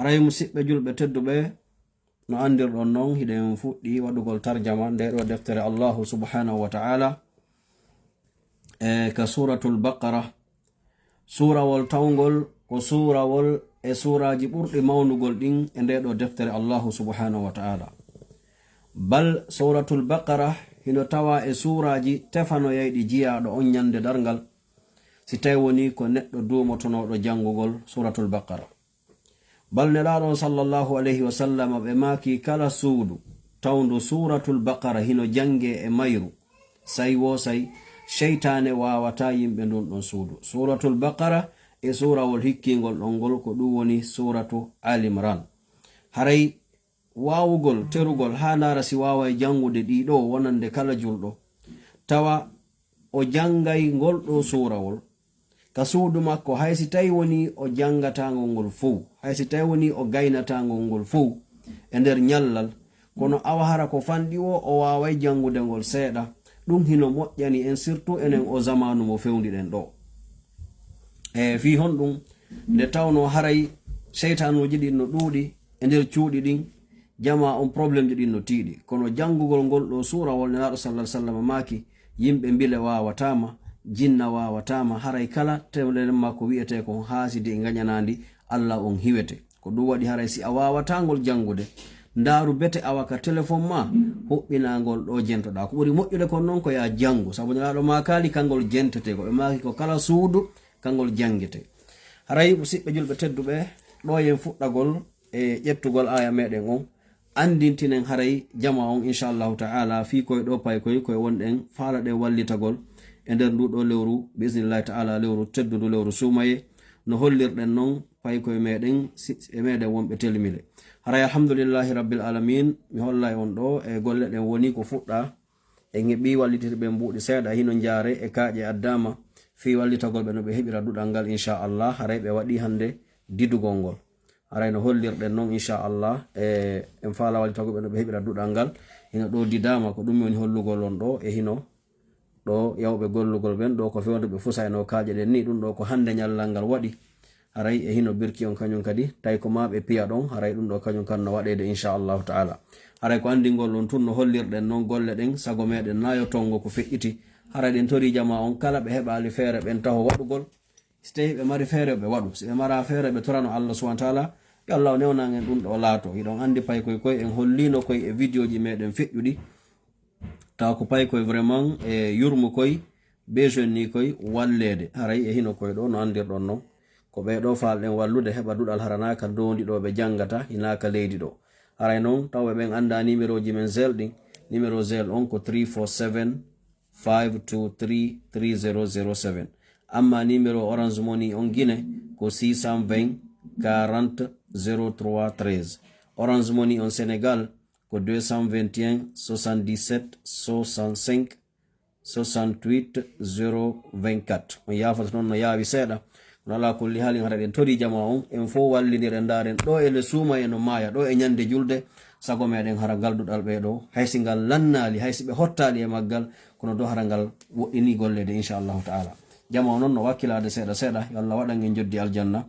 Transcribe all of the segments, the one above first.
haray musidɓe julɓe tedduɓe no andirɗon non hiɗen fuɗɗi waɗugol tarjama nde ɗo deftere Allahu subhanahu wa ta'ala ka suratul baqara. Surawol tawngol ko surawol e suraji ɓurɗi mawnugol ɗin e nde ɗo deftere Allahu subhanahu wa ta'ala. Bal suratul baqara hino tawa e suraji tefano yayɗi jiyaɗo on nyande dargal si tawi woni ko neɗɗo dumotonoɗo jangugol suratul baqara. Bal nelaɗo sallallahu alayhi wa sallam ɓe maki kala suudu tawndu suratul baqara hino jange e mayru sai wo sai sheytane wawata yimɓe ndun ɗon suudu. Suratul baqara e surawol hikkingol ɗon ngol ko ɗum woni suratu al imran. Haray wawugol terugol ha nara si wawai jangude ɗiɗo wonande kala julɗo tawa o jangay ngol ɗo surawol ka suudu makko haysi tawi woni o jangatangol ngol fuu, haysi tawi woni o gaynatangol ngol fuu e nder nyallal, kono awahara ko fanɗi o wawai jangude ngol seeɗa. ɗum hino moƴƴani en surtout enen o zamanu mo fewdiɗen ɗo fi hon ɗum nde tawno haray seytanuji ɗin no ɗuuɗi e nder cuuɗi ɗin jama on probléme ji ɗin no tiiɗi, kono jangugol ngol ɗo surawol nelaɗo sallah sallam maki yimɓe mbile wawatama, jinna wawatama, haray kala tewɗen makko wi'ete ko haasidi e gañanandi Allah on hiwete. Ko ɗum waɗi haray si a wawatangol jangude ndaru bete awaka téléphone ma huɓɓinagol ɗo jentoɗa. Ko ɓuri moƴƴude kon noon ko ya jangu, sabu nelaɗo makali kangol jentete, ko ɓe maki ko kala suudu kangol jangete. Haray musidɓe julɓe tedduɓe ɗo yen fuɗɗagol e ƴettugol aya meɗen on andintinen haray jama on inchallahu ta'ala fi koye ɗo pay koye wonɗen faala ɗen wallitagol e nder nduɗo lewru bisnillahi ta'ala, lewru teddudu, lewru sumaye, no hollirɗen non pay koye meɗen e meɗen wonɓe telmile. Haray alhamdulillahi rabbil alamin, mi holla e on ɗo e golle ɗen woni ko fuɗɗa e ngeɓi wallitirɓe mbuɗi seeɗa hino jaare e kaaƴe addama fi wallitagol ɓe no ɓe heɓira duɗal ngal inchallah. Haray ɓe waɗi hande didugol ngol, haray no hollirɗen non inchallah en faala wallitagol ɓe no ɓe heɓira duɗal ngal hino ɗo didama. Ko ɗum woni hollugol on ɗo e hino ɗo yawɓe gollugol ɓen ɗo ko fewde ɓe fusa eno kaaƴe ɗen ni. Ɗum ɗo ko hande nyallal ngal waɗi haray e hino birki on kañum kadi tawi ko ma ɓe piya ɗon, haray ɗum ɗo kañum kan no waɗede inchallahu ta'ala. Haray ko andingol ɗon tun no hollirɗen non golle ɗen sago meɗen nayo tongo ko feƴƴiti. Haray ɗen tori jama on kala ɓe heɓali feere ɓen taho waɗugol, so tawi ɓe mari feere ɓe waɗu, si ɓe mara feere ɓe torano Allah subhanahu wa ta'ala, yo Allah o newnagen ɗum ɗo laato. Hiɗon andi pay koye en hollino koye e vidéo ji meɗen feƴƴuɗi taw ko pay koye vraiment e yurmu koye besoin ni koye wallede. Haray e hino koye ɗo no andirɗon non ko ɓeɗo falɗen wallude heɓa duɗal haranaka dondi ɗo ɓe jangata hinaka leydi ɗo. Haray noon tawɓe ɓen anda numéro ji men zel ɗin, numéro zel on ko 347 523 3007, amma numéro orange money on guine ko 620 40 03 13, orange money on sénégal ko 221 77 65 68 024. on yafata noon no yaawi seeɗa, no ala kulli haalin hara ɗen tori jama on en fo wallidir e ndaren ɗo ele suuma eno maaya ɗo e nyande julde sago meɗen hara galduɗal ɓeɗo haysi ngal lannali, haysi ɓe hottali e maggal, kono do hara ngal woɗɗini gollede inchallahu ta'ala. Jama noon no wakkilade seeɗa seeɗa, yo Allah waɗan en joddi aljanna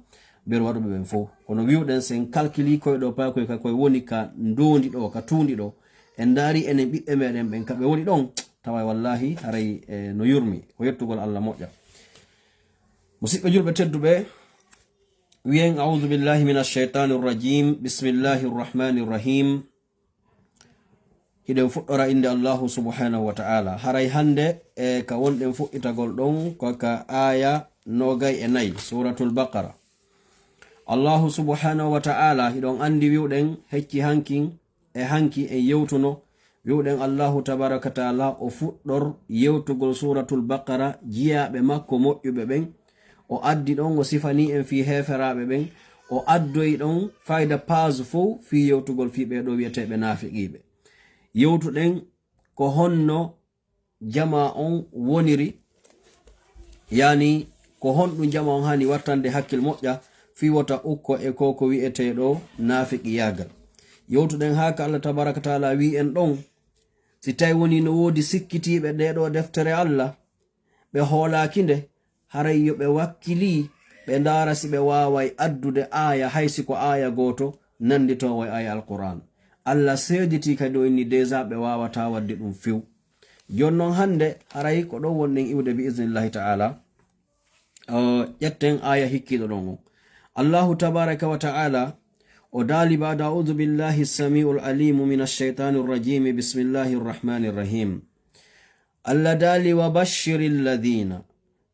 ber waɗuɓe ɓen fo. Kono wiwɗen sen calculi koye ɗo pay koye koye woni ka ndondi ɗo ka tundi ɗo en daari enen ɓiɓɓe meɗen ɓen kaɓe woni ɗon tawa wallahi haray no yurmi ko yettugol Allah moƴƴa. musidɓe julɓe tedduɓe wiyen a'udhu billahi minash shaitanir rajim, bismillahir rahmanir rahim. hiɗen fuɗɗora inde Allahu subhanahu wa ta'ala. haray hande ka wonɗen fuɗɗitagol ɗon ko ka aya 24 suratul baqara. Allahu subhanahu wa ta'ala hiɗon andi wiwɗen hecci hanki en yewtuno wiwɗen Allahu tabaraka ta'ala o fuɗɗor yewtugol suratul baqara jiyaɓe makko moƴƴuɓe ɓen, o addi ɗon o sifani en fi heferaɓe ɓen, o addoyi ɗon fayda page fo fi yewtugol fi ɓeɗo wiyeteɓe nafiqiɓe. yewtuɗen ko honno jama on woniri, yani ko honɗum jama on hani wattande hakkil moƴƴa fi wota ukko e ko wi'eteɗo nafiqi yagal. yewtuɗen haka Allah tabaraka taala wi en ɗon si tawi woni no wodi sikkitiɓe ɗeɗo deftere Allah ɓe hoolaki nde haray yo ɓe wakkili ɓe ndara si ɓe wawai addude aya haysi ko aya goto nanditowo aya alquran. Allah seediti kadi o inni deja ɓe wawata wadde ɗum few. jonnon hande haray ko ɗon wonɗen iwde bi iznillahi ta'ala. ƴetten aya hikkiɗo ɗon Allahu tabaraka wa ta'ala o dali ba'da a'udhu billahi as-sami'ul alim minash shaitanir rajim bismillahir rahmanir rahim. Allah dali wa bashiril ladina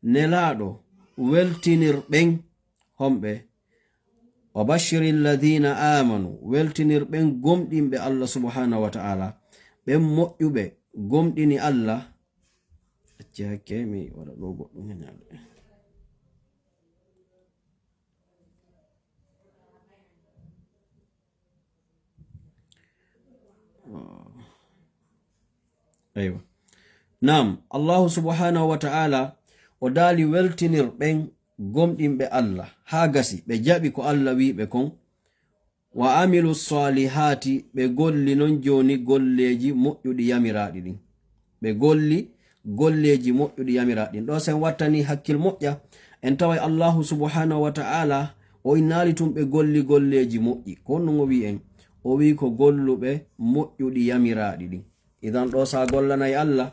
nelaɗo weltinir ɓen homɓe wa bashiril ladina amanu weltinir ɓen gomɗinɓe Allah subhanahu wa ta'ala ɓen moƴƴuɓe gomɗini Allah. acci hakke mi waɗa ɗo goɗɗum heñaɗe. aywa nam Allah subhanahu wa ta'ala o dali weltinir ɓen gomɗinɓe Allah ha gasi ɓe jaɓi ko Allah wiɓe kon. wa amilu salihati ɓe golli non joni golleji moƴƴuɗi yamiraɗi ɗin. ɓe golli golleji moƴƴuɗi yamiraɗin. ɗo sen wattani hakkil moƴƴa en tawai Allahu subhanahu wa ta'ala o innali tum ɓe golli golleji moƴƴi ko non o wi en o wi ko golluɓe moƴƴuɗi yamiraɗi ɗin. idan ɗo sa gollanai Allah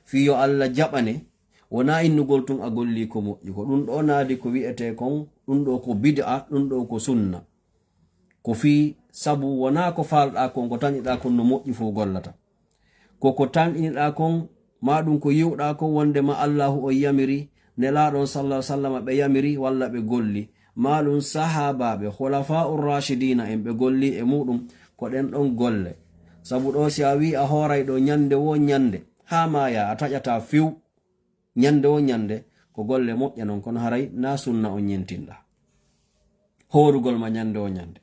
fiyo Allah jaɓane wona innugol tun a golli ko moƴƴi ko ɗum ɗo naadi ko wi'ete kon ɗum ɗo ko bid'a ɗum ɗo ko sunna ko fi sabu wona ko falɗa kon ko tañiɗa kon no moƴƴi fu gollata koko tanɗiniɗa kon ma ɗum ko yiwɗa kon wonde ma Allahu o yamiri nelaɗon sallallahu sallam ɓe yamiri walla ɓe golli ma ɗum sahabaɓe khulafa'ur rashidina en ɓe golli e muɗum ko ɗen ɗon golle. sabu ɗo si a wi a horay ɗo nyande wo nyande ha maya a taƴata fiw nyande wo nyande ko golle moƴƴa non kono haray na sunna on nyentinɗa horugol ma nyande wo nyande.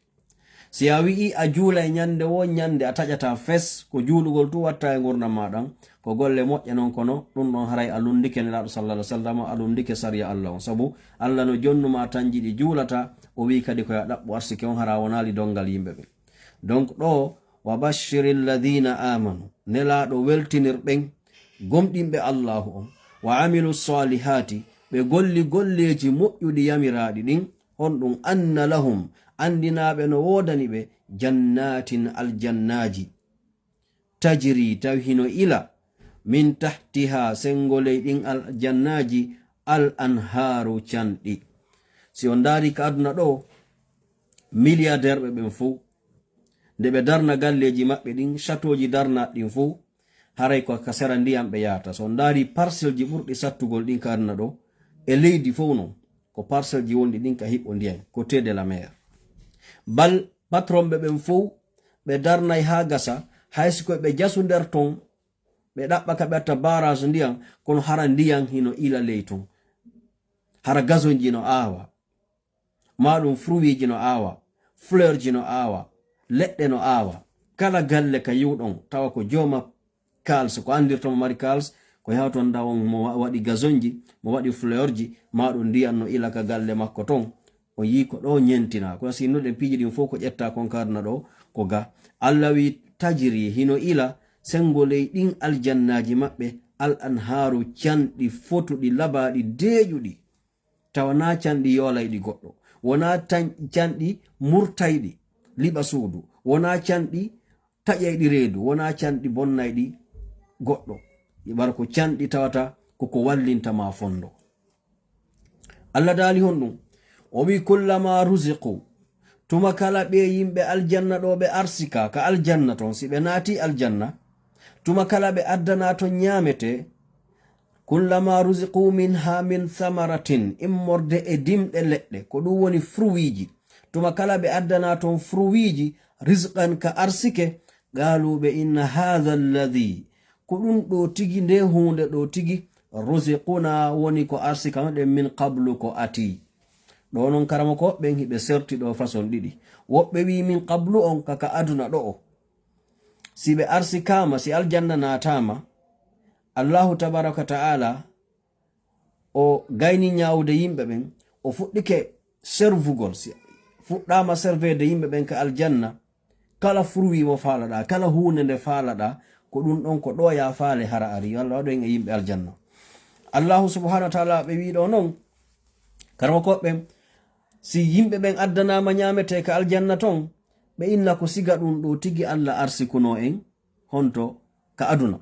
si a wi'i a juula e nyande wo nyande a taƴata fes ko juulugol tu watta e gurdam maɗan ko golle moƴƴa non kono ɗum ɗon haray a lundike nelaɗo sallallahu alaihi wasallam a lundike sariya Allah on. sabu Allah no jonnuma tan jiɗi juulata o wi kadi koya ɗaɓɓu arsike on hara wonali dongal yimɓeɓe. donc ɗo wa bashiril ladina amanu nelaɗo weltinir ɓen gomɗinɓe Allahu on wa amilu salihati ɓe golli golleji moƴƴuɗi yamiraɗi ɗin honɗum anna lahum andinaɓe no wodani ɓe jannatin aljannaji tajri tawi hino ila min tahtiha sengoley ɗin aljannaji al anharu canɗi. si on dari ka aduna ɗo milliardaire ɓen fou nde ɓe darna galleji maɓɓe ɗin chatoji darna ɗin fou haray ko ka sera ndiyam ɓe yahata. so on dari parcelle ji ɓurɗi sattugol ɗin ka aduna ɗo e leydi fou non ko parcelle ji wonɗi ɗin ka hiɓɓo ndiyam côté de la mer. bal patron ɓen fou ɓe darnay ha gasa haysi koye ɓe jasu nder ton ɓe ɗaɓɓa ka ɓe atta barage ndiyam kono hara ndiyam hino ila ley ton hara gazonji no awa ma ɗum fruitji no awa fleur ji no awa leɗɗe no awa kala galle ka yiwɗon tawa ko joma kals ko andirtamo mari kals ko yawton dawon mo waɗi gazonji mo waɗi fleur ji ma ɗum ndiyam no ila ka galle makko ton o yi ko ɗo nyentina ko sinnoɗen piiji ɗin fof ko ƴetta kon karna ɗo ko ga Allah wi tajiri hino ila sengoley ɗin aljannaji maɓɓe al anharu canɗi fotuɗi labaɗi deeƴuɗi tawana canɗi yolayɗi goɗɗo wona canɗi murtayɗi liɓa suudu wona canɗi taƴayɗi reedu wona canɗi bonnayɗi goɗɗo ɓara ko canɗi tawata koko wallintama fondo. Allah daali hon ɗum o wi kullama ruziqu tuma kala ɓe yimɓe aljanna ɗo ɓe arsika ka aljanna ton si ɓe naati aljanna tuma kala ɓe addana ton nyamete kullama ruziqu minha min thamaratin immorde e dimɗe leɗɗe ko ɗum woni fruwiji tuma kala ɓe addana ton fruwiji rizqan ka arsike galuɓe inna hadha alladhi ko ɗum ɗo tigi nde hunde ɗo tigi ruziquna woni ko arsika maɗen min qablu ko ati ɗo non karama ko ɓen hiɓe serti ɗo façon ɗiɗi woɓɓe wi min qablu on kaka aduna ɗo o si ɓe arsikama si aljanna natama Allahu tabaraka ta'ala o gayni nyawde yimɓe ɓen o fuɗɗike servugol si fuɗɗama servede yimɓe ɓen ka aljanna kala fruwi mo faalaɗa kala hunde nde faalaɗa ko ɗum ɗon ko ɗo ya faale hara ari walla waɗo en e yimɓe aljanna. Allahu subhanahu wa ta'ala ɓe wiɗo non karma koɓɓe si yimɓe ɓen addanama nyamete ka aljanna ton ɓe inna ko siga ɗum ɗo tigi Allah arsikuno en honto ka aduna,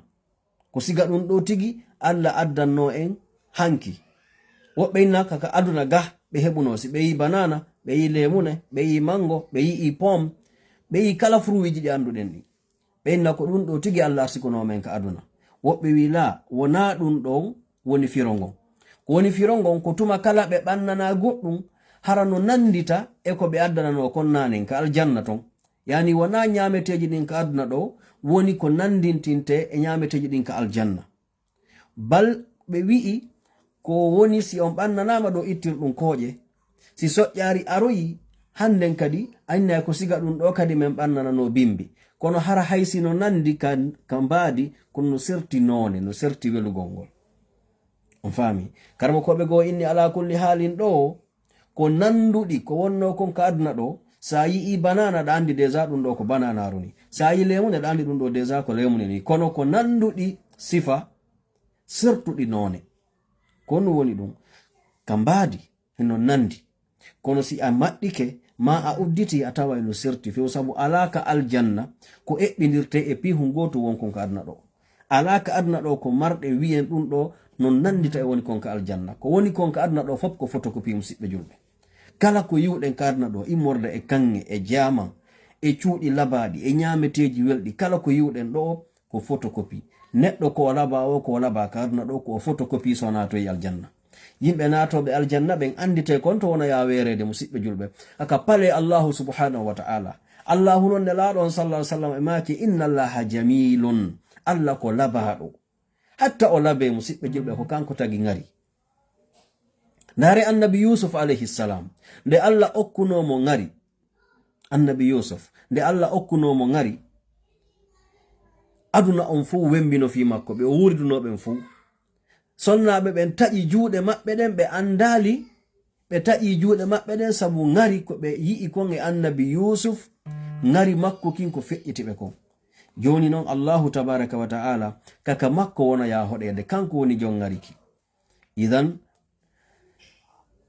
ko siga ɗum ɗo tigi Allah addanno en hanki. Woɓɓe inna ka aduna ga ɓe heɓuno, si ɓe yi banana, ɓe yi lemune, ɓe yi mango, ɓe yi pom, ɓe yi kala fruwiji ɗi anduɗen ɗi, ɓe inna ko ɗum ɗo tigi Allah arsikuno men ka aduna. Woɓɓe wi la, wona ɗum ɗon woni firongon. Ko woni firongon ko tuma kala ɓe ɓannana goɗɗum hara no nandita e ko ɓe addanano kon nanen ka aljanna ton. Yani wona nyameteji ɗin ka aduna ɗo woni ko nandintinte e nyameteji ɗin ka aljanna. Bal ɓe wi'i ko woni si on ɓannanama ɗo ittirɗum kooƴe, si soƴƴari aroyi handen kadi annay ko siga ɗum ɗo kadi men ɓannanano bimbi, kono hara haysi no nandi ka mbaadi kono no serti none, no serti welugol ngol. On faami? Karmo koɓe go inni ala kulli halin ɗo ko nanduɗi ko wonno kon ka aduna ɗo, sa yi banana ɗa andi deja ɗum ɗo ko bananaru ni, sa yi lemune ɗa andi ɗum ɗo deja ko lemune ni, kono ko nanduɗi sifa sertuɗi none kono woni ɗum ka mbaadi heno nandi, kono si a maɗɗike ma a udditi a tawa no serti few, sabu alaka aljanna ko eɓɓinirte e pihu goto won kon ka aduna ɗo. Alaka aduna ɗo ko marɗe wiyen ɗum ɗo non nandita e woni kon ka aljanna. Ko woni kon ka aduna ɗo fop ko photocopie musidɓe julɓe. Kala ko yiwɗen ka aduna ɗo, immorde e kange e jaman e cuuɗi labaɗi e nyameteji welɗi, kala ko yiwɗen ɗo ko photocopie. Neɗɗo ko laba o ko laba ka aduna ɗo ko photocopie so nato e aljanna. Yimɓe natoɓe aljanna ɓen andite kon to wona ya werede musidɓe julɓe aka pale Allahu subhanahu wa ta'ala. Allahu non nelaɗon sallallahu alaihi wasallam e maki inna Allaha jamilun, Allah ko labaɗo, hatta o labe musidɓe julɓe ko kanko tagi ngari. Nare annabi Yusuf alayhi salam nde Allah okkunomo ngari, annabi Yusuf nde Allah okkunomo ngari, aduna on fu wembino fi makko, ɓe wuridunoɓen fu. Sonnaɓe ɓen taƴi juuɗe maɓɓe ɗen, ɓe andali ɓe taƴi juuɗe maɓɓe ɗen sabu ngari ko ɓe yi'i kon e annabi Yusuf, ngari makko kin ko feƴƴitiɓe kon. Joni noon Allahu tabaraka wa ta'ala kaka makko wona ya hoɗede, kanko woni jon ngariki. Idan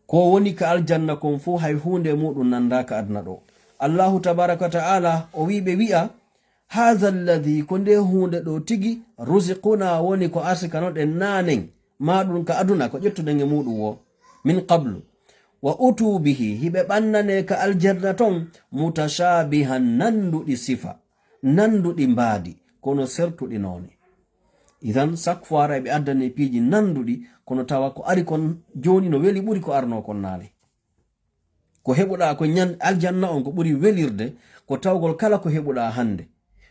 ko woni ka aljanna kon fu hay hunde muɗum nandaka aduna ɗo. Allahu tabaraka wa ta'ala o wiɓe wi'a hadha alladhi ko nde hunde ɗo tigi ruziquna woni ko arsikanoɗen nanen maɗum ka aduna ko ƴettuɗen e muɗum wo min qablu wa utu bihi, hiɓe ɓannane ka aljanna ton mutashabihan, nanduɗi sifa, nanduɗi mbaadi kono sertuɗi none. Idan sak fara ɓe addane piiji nanduɗi kono tawa ko ari kon joni no weli ɓuri ko arno kon nane. Ko heɓuɗa ko aljanna on ko ɓuri welirde ko tawgol kala ko heɓuɗa hande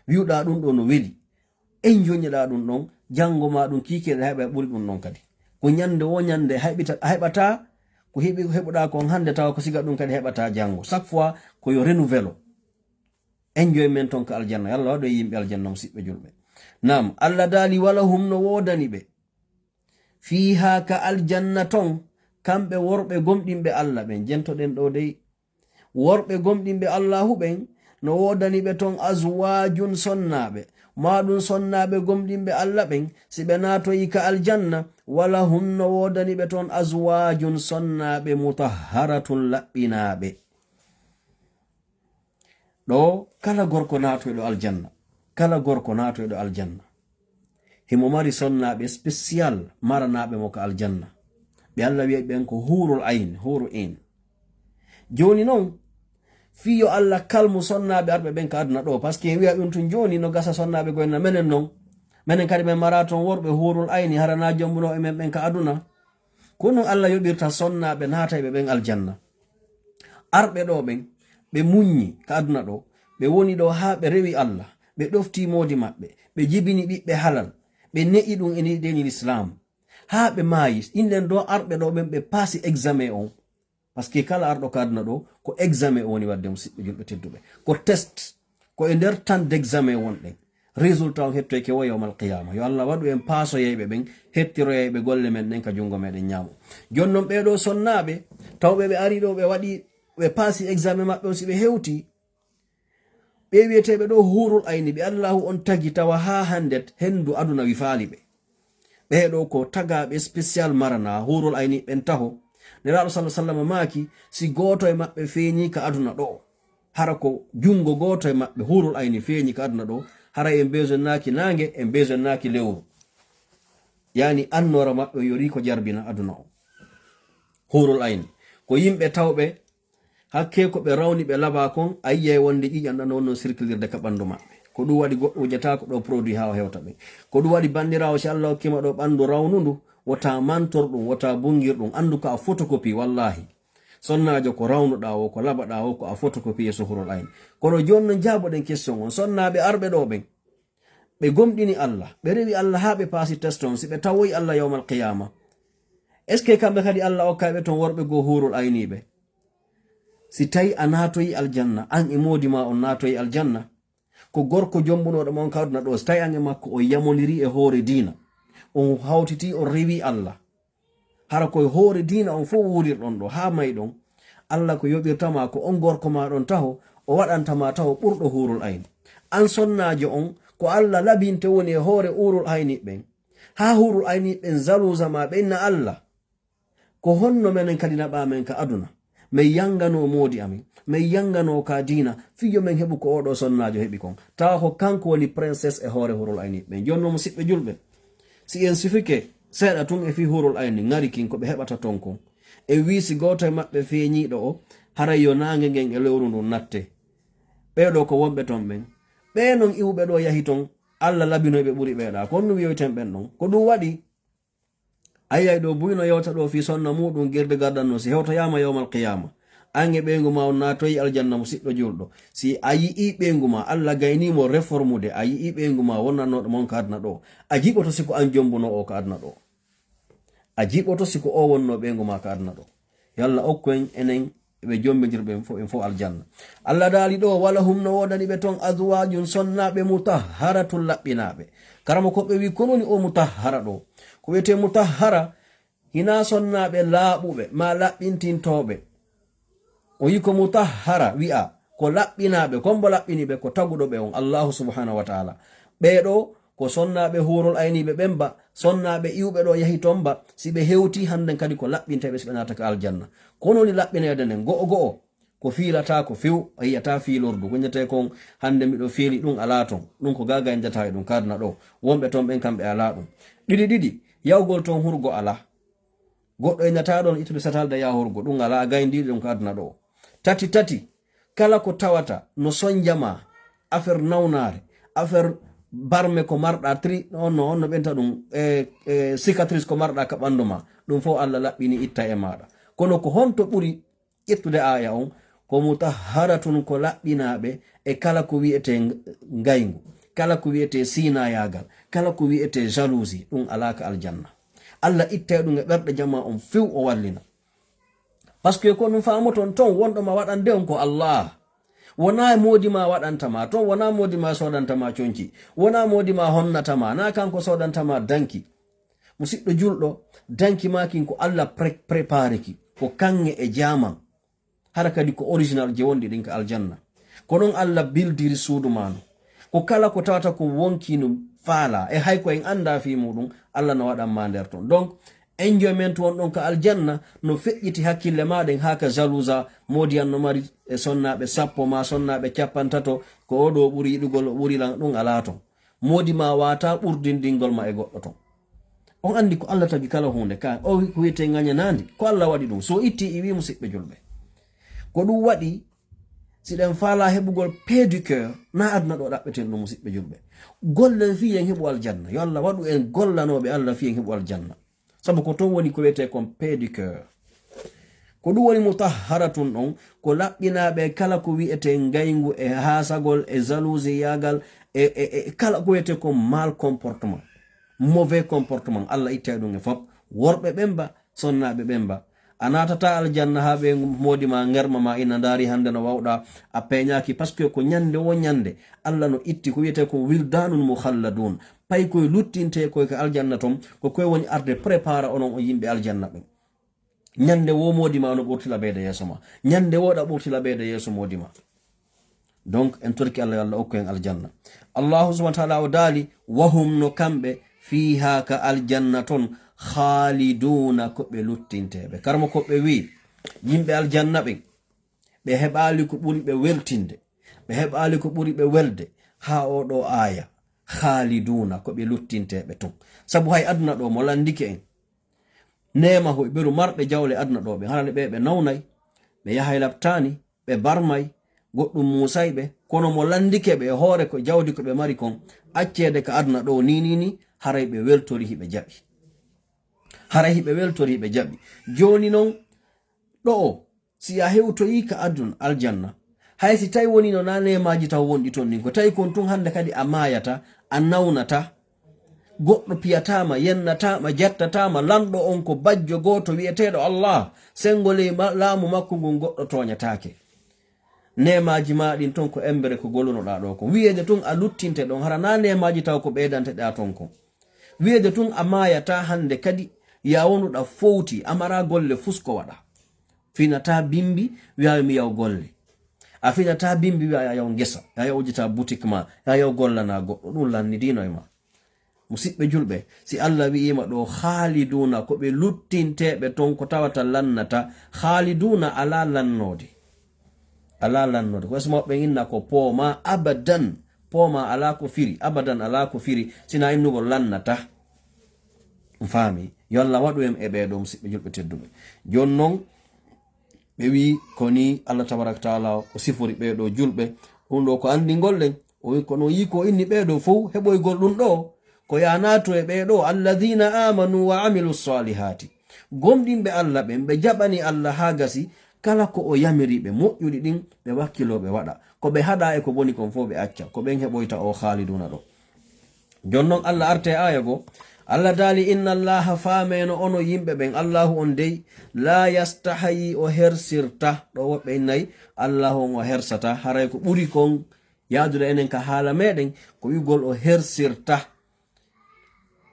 wiuɗa ɗum ɗo no weli, en joñiɗa ɗum ɗon jango ma ɗum kiikeɗe heɓa ɓuri ɗum ɗon kadi. Ko nyande wo nyande a heɓata ko heɓuɗa kon hande tawa ko siga ɗum kadi heɓata jango. Chaque fois ko yo renouvelo enjoyment ton ka aljanna. Yalla waɗo yimɓe aljanna musidɓe julɓe. Nam Allah dali walahum no wodani ɓe fiha ka aljanna ton kamɓe worɓe gomɗinɓe Allah ɓen, jentoɗen ɗo dey worɓe gomɗinɓe Allahu ɓen no wodani ɓe ton azwajun sonnaɓe, maɗum sonnaɓe gomɗinɓe Allah ɓen si ɓe natoyi ka aljanna walahum no wodani ɓe ton azwajun sonnaɓe mutahharatun laɓɓinaɓe. Ɗo kala gorko natoyɗo aljanna, kala gorko natoyɗo aljanna himo mari sonnaɓe spécial maranaɓe mo ka aljanna. Ɓe Allah wi'a ɓen ko hurul ain, huru in. Joni noon fiyo Allah kalmu sonnaɓe arɓe ɓen ka aduna ɗo, par ce que wi'a ɗum tun joni no gasa sonnaɓe goyna menen noon, menen kadi men mara ton worɓe hurul aini harana jombuno e men ɓen ka aduna. Ko non Allah yoɓirta sonnaɓe natayɓe ɓen aljanna. Arɓe ɗo ɓen ɓe muññi ka aduna ɗo, ɓe woni ɗo ha ɓe rewi Allah, ɓe ɗofti modi maɓɓe, ɓe jibini ɓiɓɓe halal, ɓe ne'i ɗum e denil islam ha ɓe maayi. Inden do arɓe ɗo ɓen ɓe paasi examen on, par ce que kala arɗo ka aduna ɗo ko examen o woni wadde musidɓe julɓe tedduɓe, ko test, ko e nder tan d'examen wonɗen. Résultat on hettoyke wo yawmal qiyama. Yo Allah waɗu en paasoyeyɓe ɓen, hettiroyeyɓe golle men ɗen ka jungo meɗen ñaamo. Jon non ɓeɗo sonnaɓe tawɓe ɓe ari ɗo ɓe waɗi ɓe paasi examen maɓɓe on, si ɓe hewti ɓe wiyeteɓe ɗo hurul ayni, ɓe Allahu on tagi tawa ha handet hendu aduna wi faali ɓe. Ɓeɗo ko tagaɓe spécial marana hurul ayni ɓen taho nelaɗo sallallahu alaihi wasallam maki si goto e mabbe feñi ka aduna do hara ko jungo goto e mabbe hurul ayni feñi ka aduna do hara e besoin naki nange e besoin naki lewru yani annora mabbe yori ko jarbina aduna o hurul ayni ko yimbe tawbe hakke ko be rawni be laba kon ayye wonde ƴiƴan dan wonno circulirde ka bandu mabbe ko du wadi goddo wujata ko do produit ha hewta be ko du wadi bandirawo si Allah kima do bandu rawnundu wata mantor dum wata bungir dum andu ka photocopy wallahi sonnajo ko rawnuda o ko labada o ko a photocopy e suhurul ayn kono jonno jaboden question on sonnabe arbe do ben be gomdini Allah be rewi Allah habe pasi teston si be tawoy Allah yawmal qiyamah est ce que kambe kadi Allah o kaybe ton worbe go hurul aynibe si tay anatoyi aljanna an e modima on natoyi aljanna ko gorko jombunodo mon kawduna do tay an e makko o yamoliri e hore dina on hawtiti on rewi Allah hara koye hoore dina on fo wurirɗon ɗo ha may ɗon Allah ko yoɓirtama ko on gorko ma ɗon taho o waɗantama taho ɓurɗo hurul ayni an sonnajo on ko Allah labinte woni e hoore urul ayni ɓen ha hurul ayni ɓen zalusa ma ɓenna Allah ko honno menen kadi naɓa men ka aduna min yangano modi amin min yangano ka dina fiyo men heɓu ko oɗo sonnajo heɓi kon tawa ko kanko woni princesse e hoore hurul ayni ɓen jonno musidɓe julɓe si en sifike seeɗa tun e fi hurul ayni ngari kin ko ɓe heɓata ton kon e wisi goto e maɓɓe feñiɗo o haray yo nange ngen e lewru ndu natte ɓeɗo ko wonɓe ton ɓen ɓe non iwɓe ɗo yahi ton Allah labinoyɓe ɓuri ɓeɗa ko ɗum wiyoyten ɓen ɗon ko ɗum waɗi ayay ɗo buyno yewta ɗo fi sonna muɗum girde gardanno si hewtoyama yawmal qiyama an e ɓeygu ma on natoyi aljanna musidɗo julɗo si a yii ɓeygu ma Allah gaynimo réformude a yii ɓeygu ma wonnannoɗo mon ka aduna ɗo a jiɓoto siko an jombuno o ka aduna ɗo a jiɓoto siko o wonno ɓeygu ma ka aduna ɗo yalla okko en enen ɓe jombidirɓe en fo aljanna Allah daali ɗo wala hum no wodani ɓe ton azwajun sonnaɓe mutahharatun laɓɓinaɓe karama koɓe wi kononi o mutahhara ɗo ko wiyete mutahhara hina sonnaɓe laaɓuɓe ma laɓɓintintoɓe o yi ko mutahhara wi'a ko laɓɓinaɓe kombo laɓɓiniɓe ko taguɗoɓe on Allahu subhanahu wa ta'ala ɓeɗo ko sonnaɓe hurul ayniɓe ɓemba sonnaɓe iwɓe ɗo yahi tomba si ɓe hewti handen kadi ko laɓɓinteɓe si ɓe nataka aljanna kono ni laɓɓinede nden go'o go'o ko fiilata ko few a yiyata fiilordu ko ñete kon hande miɗo fiili ɗum ala ton ɗum ko gaga en jata e ɗum kadna ɗo wonɓe ton ɓen kamɓe ala ɗum ɗiɗi yawgol ton hurgo ala goɗɗo e ñata ɗon itude satalde yahurgo ɗum ala gayndiɗi ɗum kadna ɗo tati kala ko tawata no sonjama affaire nawnare affaire barme ko marɗa tri onno ɓenta ɗum cicatrice ko marɗa ka ɓandu ma ɗum fo Allah laɓɓini itta e maɗa kono ko honto ɓuri ƴettude aya on ko mutahharatun ko laɓɓinaɓe e kala ko wiyete ngaygu kala ko wiyete sinayagal kala ko wiyete jalousie ɗum alaka aljanna Allah itta ɗum e ɓerɗe jama on few o wallina parce que ko ɗum famoton ton wonɗo ma waɗande on ko Allah wona modi ma waɗantama ton wona modi ma sodantama conci wona modi ma honnatama na kanko sodantama danki musidɗo julɗo danki makin ko Allah préparé ki ko kange e jaman hara kadi ko original je wondi ɗin ka aljanna ko non Allah bildiri suudu mano ko kala ko tawata ko wonkino faala e hayko en anda fi muɗum Allah no waɗanma nder ton donc enjoyment won ɗon ka aljanna no feƴƴiti hakkille maɗen ha ka jalousa modi an no mari e sonnaɓe 10 ma sonnaɓe 50 ko oɗo ɓuri yiɗugol ɓurilan ɗum ala ton modi ma wata ɓurdindingol ma e goɗɗo ton on andi ko Allah tagi kala hunde ka o ko wiyete ngañanandi ko Allah waɗi ɗum so itti i wi musidɓe julɓe ko ɗum waɗi siɗen faala heɓugol pédicure na aduna ɗo ɗaɓɓeten ɗum musidɓe julɓe gollen fi en heɓu aljanna yo Allah waɗu en gollanoɓe Allah fi en heɓu aljanna sabu ko ton woni ko wiyete kon pédicure ko ɗum woni mutahharatun ɗon ko laɓɓinaɓe kala ko wiyete ngaygu e hasagol e jalousie yagal e kala ko wiyete kon mal comportement mauvais comportement Allah itta ɗum e fop worɓe ɓemba sonnaɓe ɓemba a natata aljanna ha ɓe modi ma ngerma ma ina dari hande no wawɗa a peñaki par ce que ko ñande wo ñande Allah no itti ko wiyete ko wildanun mukhalladun pay koye luttinte koye ka aljanna ton ko koye woni arde prépara onon o yimɓe aljanna ɓen ñande wo modi ma no ɓurtila ɓeyde yeeso ma ñande woɗa ɓurtila ɓeyde yeeso modi ma donc en torki Allah Allah okko en aljanna Allahu subhanahu wa ta'ala o daali wahum no kamɓe fiha ka aljanna ton khaliduna ko be luttintebe. Karmo ko be wi yimbe aljanna be heɓali ko ɓuri ɓe weltinde, ɓe heɓali ko ɓuri ɓe welde ha oɗo aya khaliduna ko ɓe luttinteɓe ton. Sabu hay aduna ɗo mo landike en nema hoy ɓeru marɓe jawle aduna ɗo ɓe halale ɓe nawnay, ɓe yahay labtani, ɓe barmay, goɗɗum musayɓe, kono mo landike ɓe hoore ko jawdi ko ɓe mari kon accede ka aduna ɗo ni haray ɓe weltori hiɓe jaɓi, haray hiɓe weltori hiɓe jaɓi. Joni non ɗo si a hewtoyi ka adun aljanna, hay si tawi woni no na nemaji taw wonɗi ton ni, ko tawi kon tun hande kadi a mayata, a nawnata, goɗɗo piyatama, yennatama, jettatama, lamɗo on ko bajjo goto wi'eteɗo Allah, sengole laamu makko ngon goɗɗo toñatake. Nemaji maɗin ton ko embere ko golunoɗa ɗo kon. Wi'ede tun a luttinte ɗon hara na nemaji taw ko ɓeydanteɗa ton kon. Wi'ede tun a mayata hande kadi ya wonuɗa fowti, amara golle fusko waɗa. Finata bimbi wi'a mi yaw golle, a finata bimbi wi'a yaw ngesa, ya yawjita boutique ma, ya yaw gollana goɗɗo. Ɗum lannidino e ma. Musidɓe julɓe, si Allah wi'ima ɗo khaliduna ko ɓe luttinteɓe ton ko tawata lannata, khaliduna ala lannode, ala lannode. Ko esmoɓe inna ko pooma abadan, pooma ala ko firi, abadan ala ko firi, sina innugo lannata. Fami yo Allah waɗu em e ɓeɗo musidɓe julɓe tedduɓe. Jon non ɓe wi koni Allah tabaraka taala o sifori ɓeɗo julɓe, ɗum ɗo ko andingol len, o wi kono yi ko inni ɓeɗo fof heɓoygol ɗum ɗo ko yanato e ɓeɗo alladhina amanu wa amilu salihati, gomɗinɓe Allah ɓen ɓe jaɓani Allah ha gasi kala ko o yamiri ɓe moƴƴuɗi ɗin ɓe wakkiloɓe waɗa, ko ɓe haɗa e ko boni kon fof ɓe acca, ko ɓen heɓoyta o khaliduna ɗo. Jonnon Allah arte aya go Allah dali inna allaha fameno ono yimɓe ɓen Allahu on dey la yastahayi o hersirta, ɗo woɓɓe innayi Allahu on o hersata, haray ko ɓuri kon yadude enen ka haala meɗen ko wigol o hersirta.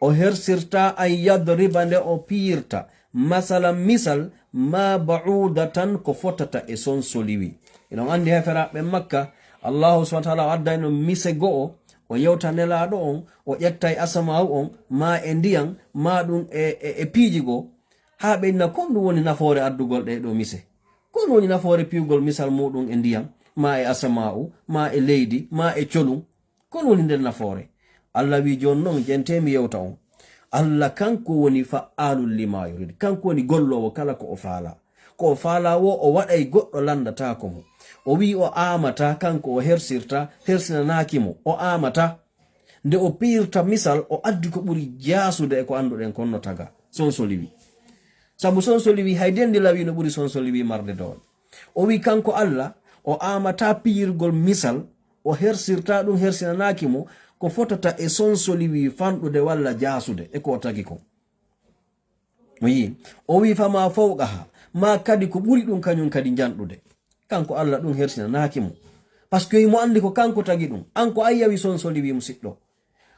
O hersirta an yadriba nde o piirta masalan misal ma ba'udatan ko fotata e son soliwi. Eɗon andi heferaɓe Makka Allahu subhanahu wa ta'ala o addayno mise go'o, o yewta nelaɗo on, o ƴettay asamaw on ma e ndiyan ma ɗum e piijigo, ha ɓe inna kon ɗum woni nafoore addugol ɗe ɗo mise, kon woni nafoore piugol misal muɗum e ndiyam ma e asama'u ma e leydi ma e colum, kon woni nder nafoore. Allah wi jon non jentemi yewta on, Allah kanko woni fa'alul lima yurid, kanko woni gollowo kala ko o faala, ko o faala wo o waɗay goɗɗo landata ko mo, o wi o amata, kanko o hersirta, hersinanaki mo, o amata. Nde o piirta misal o addi ko ɓuri jasude e ko anduɗen konno taga sonsoliwi, sabu sonsoliwi hay dendi lawi no ɓuri sonsoliwi marde dowol. O wi kanko Allah o amata piirgol misal, o hersirta ɗum hersinanaki mo ko fotata e sonsoliwi fanɗude walla jasude e ko tagi ko. O wi fama fawqaha, ma kadi ko ɓuri ɗum kañum kadi janɗude, kanko Allah ɗum hersinanaki mo, par ce que mo andi ko kanko tagi ɗum. An ko an yawi sonsoliwi musidɗo,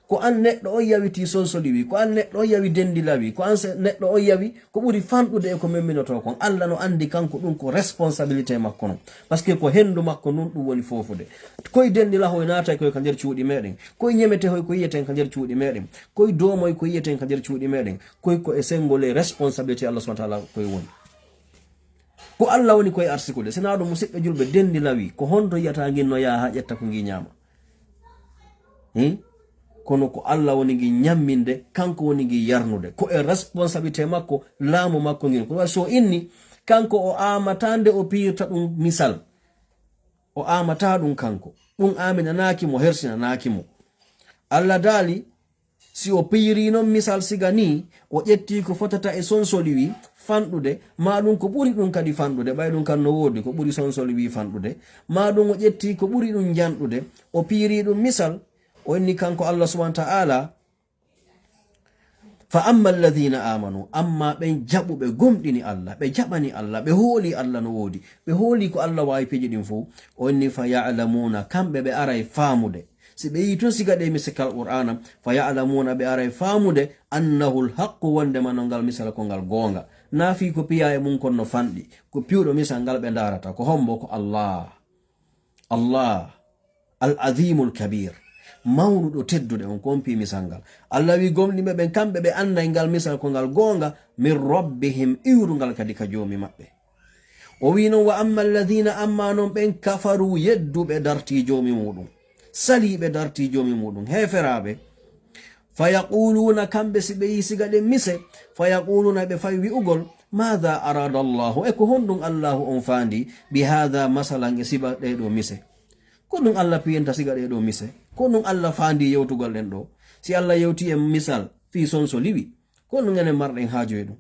ko an neɗɗo on yawiti sonsoliwi, ko an neɗɗo on yawi dendi lawi, ko an neɗɗo on yawi ko ɓuri fanɗude e ko memminoto kon. Allah no andi kanko ɗum ko responsabilité makko non, par ce que ko hendu makko nun ɗum woni fofude. Koye dendi lahoy naatay koye ka nder cuuɗi meɗen, koye ñemete hoy ko yiyeten ka nder cuuɗi meɗen, koye domoy ko yiyeten ka nder cuuɗi meɗen, koye ko e sengole responsabilité Allah subhanahu wa ta'ala koye woni. Ko Allah woni koye arsikude, sina ɗum musidɓe julɓe dendi lawi ko honto yiyata ginno yaa ha ƴetta ko ngi ñama. Kono ko Allah woni ngi ñamminde, kanko woni ngi yarnude, ko e responsabilité makko, laamu makko ngin. Ko so inni kanko o amata nde o piirta ɗum misal, o amata ɗum kanko, ɗum aminanaki mo, hersinanaki mo. Allah dali si o piiri non misal siga ni o ƴetti ko fotata e sonsoliwi fanɗude, ma ɗum ko ɓuri ɗum kadi fanɗude, ɓay ɗum kan no wodi ko ɓuri sonsoliwi fanɗude, ma ɗum o ƴetti ko ɓuri ɗum janɗude, o piiri ɗum misal, o inni kanko Allah subhanahu wa ta'ala fa amma alladhina amanu, amma ɓen jaɓuɓe gomɗini Allah, ɓe jaɓani Allah, ɓe hooli Allah no woodi, ɓe hooli ko Allah wawi piji ɗin fo, o inni fa ya'lamuna, kamɓe ɓe aray faamude. Si ɓe yi tun siga ɗe misikal qur'ana, fa ya'lamuna, ɓe aray faamude annahu lhaqqu, wonde mano ngal misal ko ngal gonga, naafi ko piya e mum kon no fanɗi, ko piwɗo misal ngal ɓe darata ko hombo ko Allah al azimul kabir, mawnuɗo teddude on kompi misal ngal. Allah wi gomniɓe ɓen kamɓe ɓe anda ngal misal ko ngal gonga min rabbihim iwrugal kadi ka jomi maɓɓe. O wi non wa amma alladhina amma non ɓen kafaru yedduɓe darti jomi muɗum saliɓe darti jomi muɗum heferaɓe fayaquluna kamɓe si ɓe yi siga ɗen mise fayaquluna ɓe fawi wi'ugol madha arada allahu ko honɗum allahu on fandi bi hadha masalan siba ɗeɗo mise ko ɗum Allah piyenta siga ɗeɗo mise ko ɗum Allah fandi yewtugal ɗen ɗo si Allah yewti en misal fi son so liwi ko ɗum enen marɗen haajo e ɗum.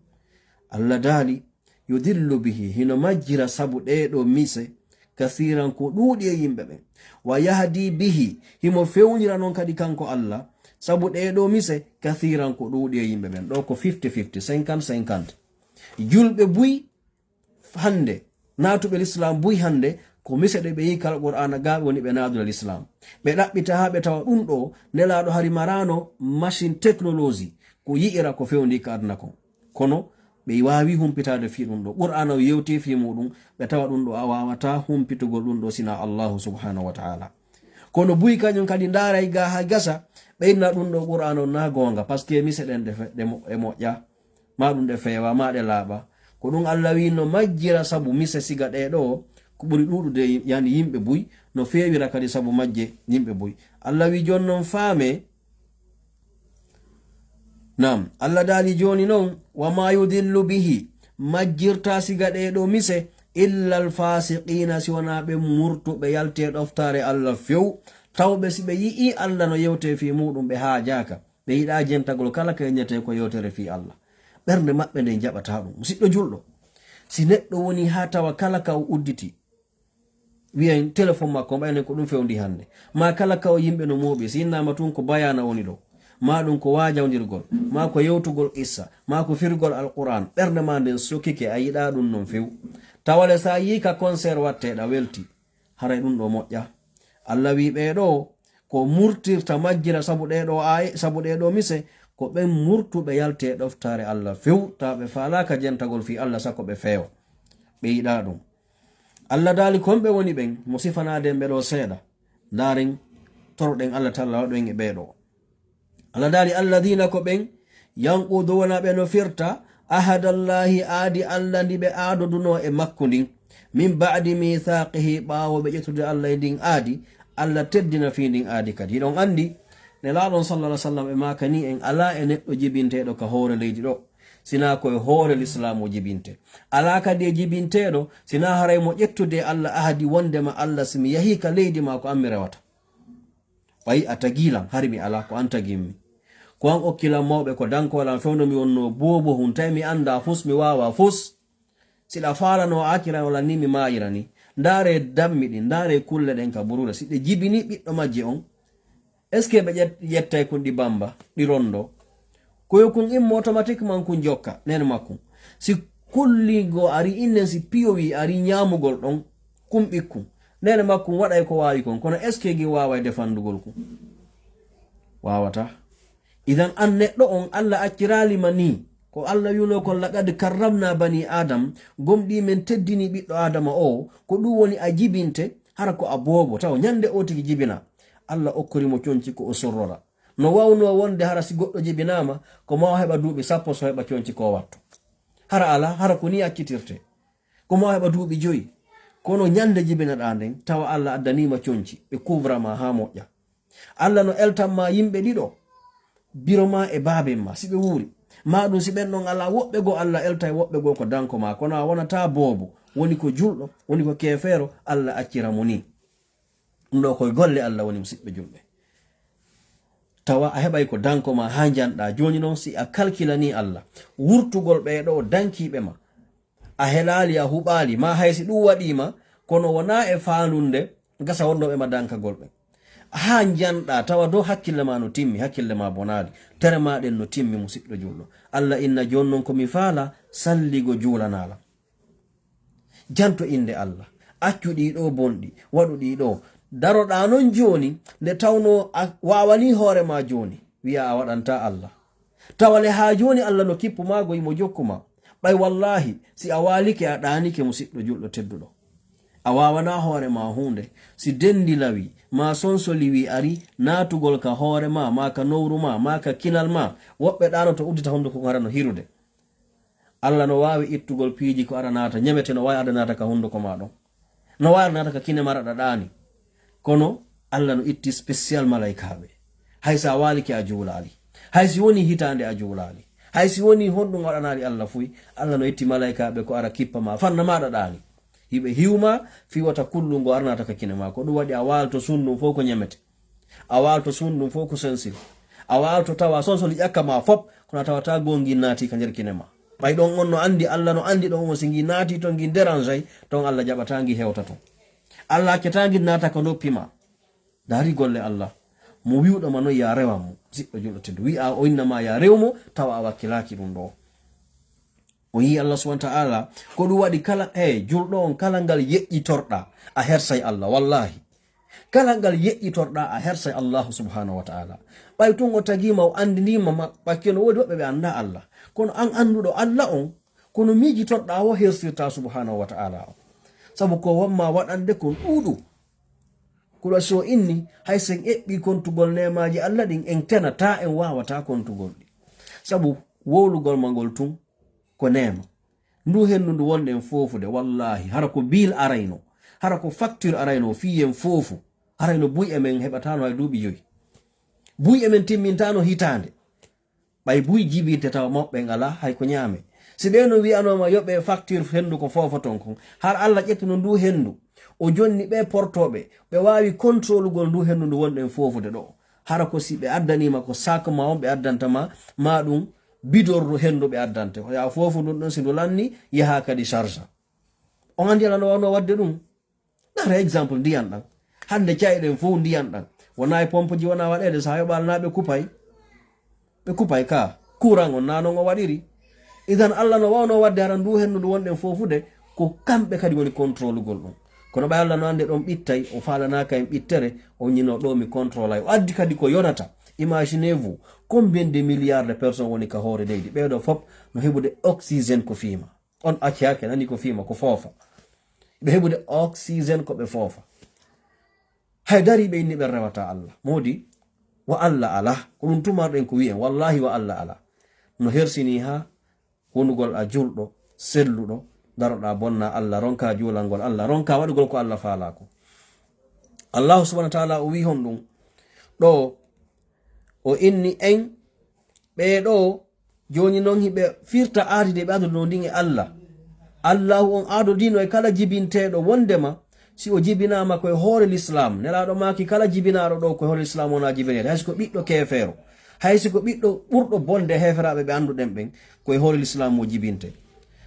Allah daali yudillu bihi hino majjira sabu ɗeɗo mise kathiran ko ɗuuɗi e yimɓe ɓen wa yahdi bihi himo fewnira non kadi kanko Allah sabu ɗeɗo mise kathiran ko ɗuuɗi e yimɓe ɓen ɗo ko 50-50 50-50 julɓe buy hande natuɓe l'islam buy hande ko mise ɗe ɓe yi kal qur'ana gaɓe woni ɓe naadula l'islam ɓe ɗaɓɓita ha ɓe tawa ɗum ɗo nelaɗo hari marano machine technologie ko yi'ira ko fewndi ka aduna kon kono ɓe wawi humpitade fi ɗum ɗo qur'ana o yewti fi muɗum ɓe tawa ɗum ɗo a wawata humpitugol ɗum ɗo sina allahu subhanahu wa ta'ala. kono buy kañum kadi ndaray ga ha gasa ɓeynna ɗum ɗo qur'ana on na gonga par ce que mise ɗen ɗe moƴƴa ma ɗum ɗe feewa ma ɗe laaɓa ko ɗum Allah wi no majjira sabu mise siga ɗeɗo ko ɓuri ɗuɗude yani yimɓe buy no fewira kadi sabu majje yimɓe buy. Allah wi jon non faame nam Allah daali joni non wama yudillu bihi majjirta siga ɗeɗo mise illa alfasiqina si wona ɓe murtuɓe yalte ɗoftare Allah few tawɓe si ɓe yi'i Allah no yewte fi muɗum ɓe haajaka ɓe yiɗa jentagol kala ka yeñete ko yewtere fi Allah ɓernde maɓɓe nde jaɓata ɗum. Musidɗo julɗo si neɗɗo woni ha tawa kala ka o udditi wiyen téléphone makko ɓayne ko ɗum fewndi hande ma kala ka o yimɓe no moɓi si innama tun ko bayana woni ɗo ma ɗum ko wajawdirgol ma ko yewtugol issa ma ko firgol alquran ɓernde ma nden sokike a yiɗa ɗum non few tawale sa yi ka concert watteɗa welti haray ɗum ɗo moƴƴa. Allah wi ɓeɗo ko murtirta majjira sabu ɗeɗo mise ko ɓen murtuɓe yalte ɗoftare Allah few taɓe falaka jentagol fi Allah sako ɓe feewa ɓe yiɗa ɗum. Allah daali komɓe woni ɓen mo sifanaden ɓeɗo seeɗa daren torɗen Allah talla waɗoen e ɓeɗo. Allah daali alladina ko ɓen yanquduna ɓe no firta ahadallahi aadi Allah ndi ɓe aadoduno e makko ndin min ba'di mithaqihi ɓaawo ɓe ƴettude Allah e ndin aadi Allah teddina fi ndin aadi kadi hiɗon andi nelaɗon sallallahu alaihi wasallam e makani en ala e neɗɗo jibinteɗo ka hoore leydi ɗo sina koye hoore l'islamu jibinte ala kadi e jibinteɗo sina haray mo ƴettude Allah ahadi wondema Allah simi yahi ka leydi ma ko ammi rewata ɓayi a tagilam hari mi ala ko an tagimmi ko an okkilam mawɓe ko dankolam fewno mi wonno bobo hun tawi mi anda fus mi wawa fus siɗa falano akira wala ni mi mayirani ndare dammi ɗi ndare kulle ɗen ka burure siɗe jibini ɓiɗɗo majje on est ce que ɓe ƴettay kun ɗi bamba ɗi rondo koyo kun immo automatiquement kun jokka nen makkum si kulligo ari innen si piyowi ari ñamugol ɗon kum ɓikkum nene makkum waɗay ko wawi kon kono est ce que gi waway defandugol kum wawata. idan an neɗɗo on Allah acciralima ni ko Allah yuno kon laqad karramna bani adam gomɗi men teddini ɓiɗɗo adama o ko ɗum woni a jibinte hara ko a bobo taw ñande o tigi jibina Allah okkorimo conci ko o sorrora no wawno wonde hara si goɗɗo jibinama ko ma heɓa duuɓi 10 so heɓa conci ko watto hara ala hara ko ni accitirte ko ma heɓa duuɓi 5 kono ñande jibinaɗa nden tawa Allah addanima conci ɓe couvrama ha moƴƴa. Allah no eltanma yimɓe ɗiɗo biroma e baben ma si ɓe wuuri ma ɗum si ɓen ɗon ala woɓɓe go Allah elta e woɓɓe go ko danko ma kono a wonata boobo woni ko julɗo woni ko kefeero Allah accira mo ni ɗum ɗo koye golle Allah woni musidɓe julɓe tawa a heɓay ko danko ma ha janɗa joni noon si a kalkilani Allah wurtugol ɓeɗo dankiɓe ma a helali a huɓali ma haysi ɗum waɗima kono wona e fandunde gasa wonnoɓe ma dankagol ɓe ha janɗa tawa dow hakkille ma no timmi hakkille ma bonali tere maɗen no timmi musidɗo julɗo Allah inna jon non komi faala salligo juulanala janto inde Allah accu ɗiɗo bonɗi waɗu ɗiɗo daroɗa non joni nde tawno a wawani hoore ma joni wiya a waɗanta Allah tawale ha joni Allah no kippu mago yimo jokkuma ɓay wallahi si a walike a ɗanike musidɗo julɗo tedduɗo awawana hore ma hunde si dendi lawi ma sonsoli wi ari natugol ka hore ma ka nowru ma ka kinal ma wobbe dano to uddita hondo ko harano hirude Allah no wawi ittugol piiji ko ara nata nyemete no wawi adanata ka hondo ko madon no wawi nata ka kine mara dani kono Allah no itti special malaikabe haysa waliki a julali haysi woni hitande a julali haysi woni hondum wadanali Allah fuyi Allah no itti malaikabe ko ara kippa ma fanna mada dani hibe hiwma fi wata kullu ngo arnata ka kinema ko dum wadi awalto sunnu fo ko nyamete awalto sunnu fo ko sensi awalto tawa sonso li yakka ma fop kono tawata gongi nati ka nder kinema bay don onno andi Allah no andi don mo singi nati to ngi deranjay ton Allah jabatangi hewta to Allah ketangi nata ko noppima dari golle Allah mo wiudo mano ya rewam sibbe juldo teddu wi a o innama ya rewmo tawa wakilaki dum do o yi Allah subhanahu wa ta'ala ko du wadi kala juldo on kala ngal yejjitorda a hersay Allah wallahi kala ngal yejjitorda a hersay Allah subhanahu wa ta'ala bay tungo tagima o andinima bakkeno wodi wobbe be anda Allah kono an andudo Allah on kono miji torda wo hersirta subhanahu wa ta'ala sabu ko wamma wadande kon dudu kula so inni haysen ebbi kontugol nemaji Allah din en tenata en wawata kontugol sabu wowlugol mangol tun ko nema ndu hennu wonde fofude wallahi hara ko bil arayno hara ko facture arayno fiyen fofu arayno buy emen hebatano ay duubi joyi buy emen timmintano hitande bay buy jibinte taw mabbe ngala hay ko nyame si be no wi anoma yobbe facture hendu ko fofoton ko har Allah ƴettino ndu hendu o jonni be portobe be wawi control gol ndu hendu ndu wonde fofude do hara ko si be addanima ko sakma on be addantama madum bidorru hendu be addante ya fofu dun don sindo lanni yaha kadi charge on andi ala no wano wadde dum na example ndiyan dan hande cayden fu ndiyan dan wona pompe ji wona wadede sa yobal nabe kupay ka courant on nanon o wadiri idan Allah no wano wadde aran ndu hendu ndu wonde fofude ko kambe kadi woni control gol don kono ba Allah no ande don bittay o falana kay bittere o nyino do mi control ay o addi kadi ko yonata. Imaginez-vous combien de milliards de personnes woni ka hore leydi beedo fop no hebude oxygène ko fiima on acciake nani ko fiima ko fofa be hebude oxygène ko be fofa haydari be ni be rewata Allah modi wa Allah ala ko dum tumarden ko wi'en wallahi wa Allah ala no hersini ha wonugol a juldo selludo daroda bonna Allah ronka julangol Allah ronka wadugol ko Allah faala ko Allah subhanahu wa ta'ala o wi hondum do o inni en be do joni non hibe firta aadide be adu no ndinge Allah on ado dino e kala jibintedo wondema si o jibinama ko hore l'islam nelaado maki kala jibinaaro do ko hore l'islam ona jibinede hayso ko biddo kefero hayso ko biddo burdo bonde heferabe be anduden ben ko hore l'islam mo jibinte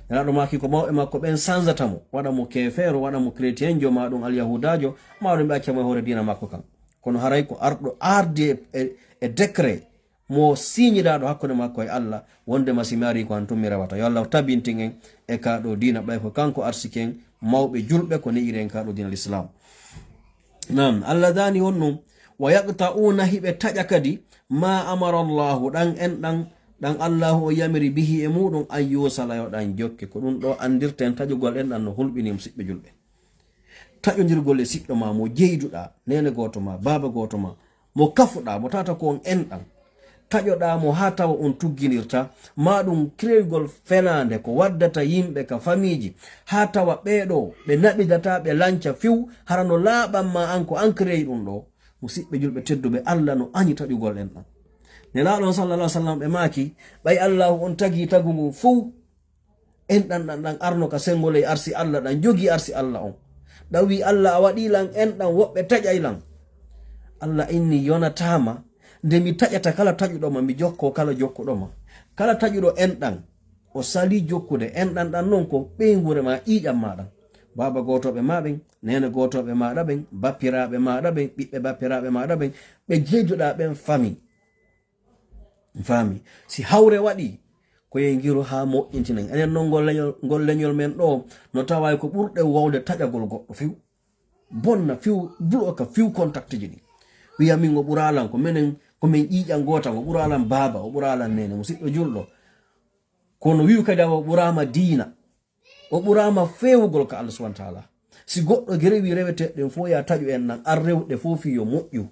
nelaado maki ko mawbe makko ben sanzatamo wada mo kefero wada mo chrétien jo ma dum al yahudajo ma dum be accamo hore dina makko kan kono haray ko ardo arde e décret mo signiraado hakkunde makko e Allah wonde masimari ko antum rewata yo Allah tabintingen e ka do dina bay ko kanko arsiken mawbe julbe ko ne iren ka do dina l'islam nam Allah dani wonno wa yaqta'una hibe tajakadi ma amara Allah dan Allah o yamiri bihi e mudum ayyo salayo dan jokke ko dum do andirten tajugol en dan no hulbini musibbe julbe tajondirgol e siddo ma mo jeyduda nene goto ma baba goto ma mo kafuda mo tata ko on endan tajoda mo hatawa on tugginirta madum kreygol fenande ko waddata yimbe ka famiji hatawa bedo be nabidata be lanca fiw harano laabam ma anko an krey dum do musibbe julbe teddube Allah no anyi tajugol en dan nelaado sallallahu alaihi wasallam be maki bay Allah on tagi tagungu fu en dan arno ka sengole arsi Allah dan jogi arsi Allah on dawi Allah wadi lan en dan wobbe tajay lan Allah inni yonatama nde mi tajata kala tajudo ma mi jokko kala jokkudo ma kala tajudo en dan o sali jokkude en dan non ko be ngure ma ijam maada baba gotobe maben nene gotobe maada ben bappirabe maada ben bibbe bappirabe maada ben be jejuda ben fami si hawre wadi ko yengiru ha mo intinen enen non gollenyol men do no taway ko burde wawde tajagol goddo fiw bonna fiw bloka fiw contact jini wiya min go buralan ko menen ko men ƴiƴan gota go buralan baba o buralan nene musiddo juldo kono wiu kadi o burama diina o burama fewugol ka Allah subhanahu wa ta'ala si goɗɗo gerewi reweteɗen fo ya taƴu en nan ar rewɗe fofi yo moƴƴu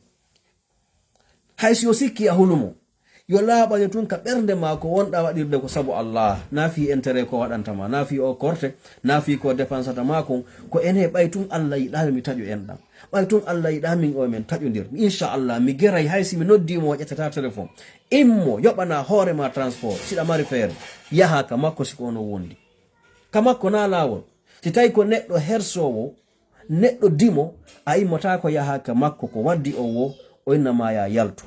haysi yo sikki a hulumo yo laaɓane tun ka ɓernde ma ko wonɗa waɗirde ko sabu Allah nafi intérêt ko waɗantama nafi o korte nafi ko dépensata ma ko ene ɓay tun Allah yiɗami mi taƴu en ɗam ɓay tun Allah yiɗamin o men taƴodir inchallah mi geray haysi mi noddimo o ƴettata téléphone immo yoɓana hoorema transport siɗa mari feere yaha ka makko siko ono wondi ka makko na lawol si tawi ko neɗɗo hersowo neɗɗo dimo a immata ko yaha ka makko ko waddi o wo o innama ya yaltu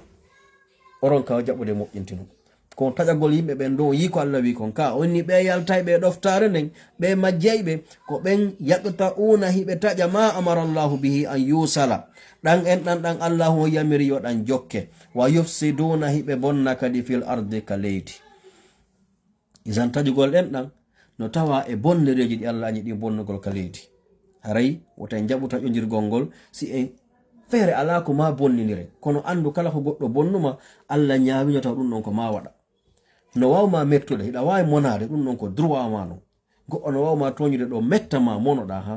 oron ka jaɓude moƴƴintino ko taƴagol yimɓe ɓen ɗo yi ko Allah wi kon ka onni ɓe yaltay ɓe ɗoftare nden ɓe majjayɓe ko ɓen yaqta'una hiɓe taƴa ma amara Allahu bihi an yusala ɗan en ɗan Allahu yamiri yo ɗan jokke wa yufsiduna hiɓe bonna kadi fil ardi ka leydi isan taƴugol ɗen ɗan no tawa e bonnereji ɗi Allah añi ɗi bonnugol ka leydi haray woten jaɓu taƴodirgol ngol si en feere ala ko ma bonninire kono andu kala ko goɗɗo bonnuma Allah ñaawino taw ɗum ɗon ko ma waɗa no wawma mettude hiɗa wawi monade ɗum ɗon ko droit ma non goɗɗo no wawma toñude ɗo mettama monoɗa ha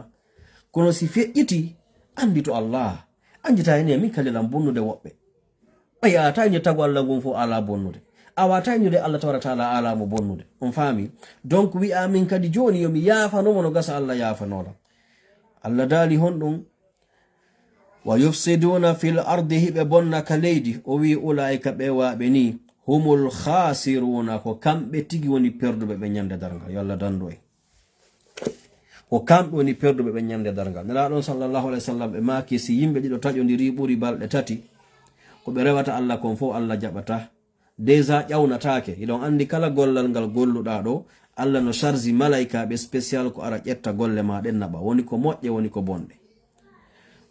kono si feƴƴiti andi to Allah anjita ene min kalilan bonnude woɓɓe ɓay a tawñe tago Allah ngon fo ala bonnude awa tawñude Allah tawrata ala ala mo bonnude on faami donc wi'a min kadi joni yomi yaafanomo no gasa Allah yaafanoɗam Allah daali honɗum wa yufsiduna fil ardi hiɓe bonna ka leydi o wi ulaika ɓe waɓe ni humul khasiruna ko kamɓe tigi woni perduɓe ɓe ñande dargal yo Allah dandu en ko kamɓe woni perduɓe ɓe ñande dargal nelaɗon sallallahu alaihi wasallam ɓe maki si yimɓe ɗiɗo taƴodiri ɓuri balɗe tati ko ɓe rewata Allah kon fof Allah jaɓata déjà ƴawnatake iɗon andi kala gollal ngal golluɗa ɗo Allah no chargi malaika ɓe spécial ko ara ƴetta golle ma ɗen naɓa woni ko moƴƴe woni ko bonɗe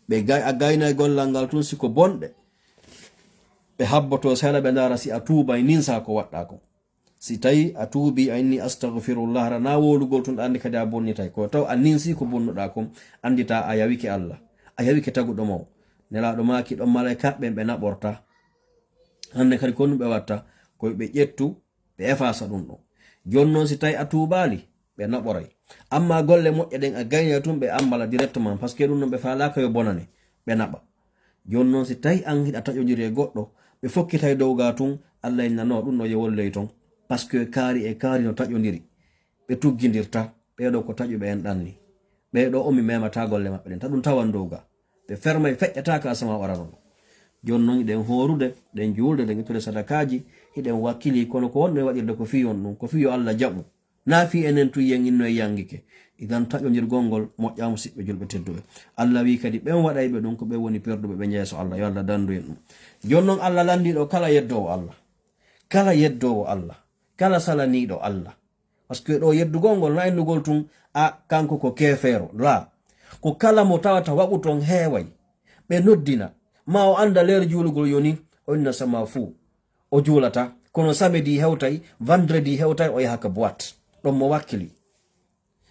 ɓe a gaynay gollal ngal tun siko bonɗe ɓe habboto sena ɓe dara si a tuubay ninsa ko waɗɗa ko si tawi a tuubi a inni astahfirullah rana wolugol tun andi kadi a bonnitay ko taw a ninsi ko bonnuɗa ko andita a yawike Allah a yawike taguɗo mo nelaɗo maki ɗon malaika ɓen ɓe naɓorta hande kadi ko ɗum ɓe watta koye ɓe ƴettu ɓe efasa ɗum ɗo joni noon si tawi a tuubali ɓe naɓoray amma golle moƴƴe ɗen a gayna tun ɓe ambala directement par ce que ɗum noon ɓe falaka yo bonane ɓe naɓa joni noon si tawi an hiɗa taƴodiri e goɗɗo ɓe fokkitay dowga tun Allah innano ɗum no yewolley ton par ce que kaari e kaari no taƴodiri ɓe tuggidirta ɓeɗo ko taƴuɓe en ɗanni ɓeɗo omi memata golle maɓɓe ɗen ta ɗum tawan dowga ɓe fermay feƴƴataka asama waranoɗo joni noon iɗen horude ɗen julde ɗen ittude sadakaji hiɗen wakkili kono ko wonno e waɗirde ko fiyon ɗum ko fiyo Allah jaɓu na fi enen tu yen inno e yangike idan taƴodirgol ngol moƴƴama siɓɓe julɓe tedduɓe Allah wi kadi ɓen waɗayɓe ɗum ko ɓe woni perduɓe ɓe jeeso Allah yo Allah dandu en ɗum joni noon Allah landiɗo kala yeddowo Allah kala salaniɗo Allah par ce que ɗo yeddugol ngol na innugol tun a kanko ko kefeero la ko kala mo tawata waɓu ton heeway ɓe noddina ma o anda leer juulugol yoni o inna sama fuu o juulata kono samedi hewtay vendredi hewtay o yaha ka boîte ɗon mo wakkili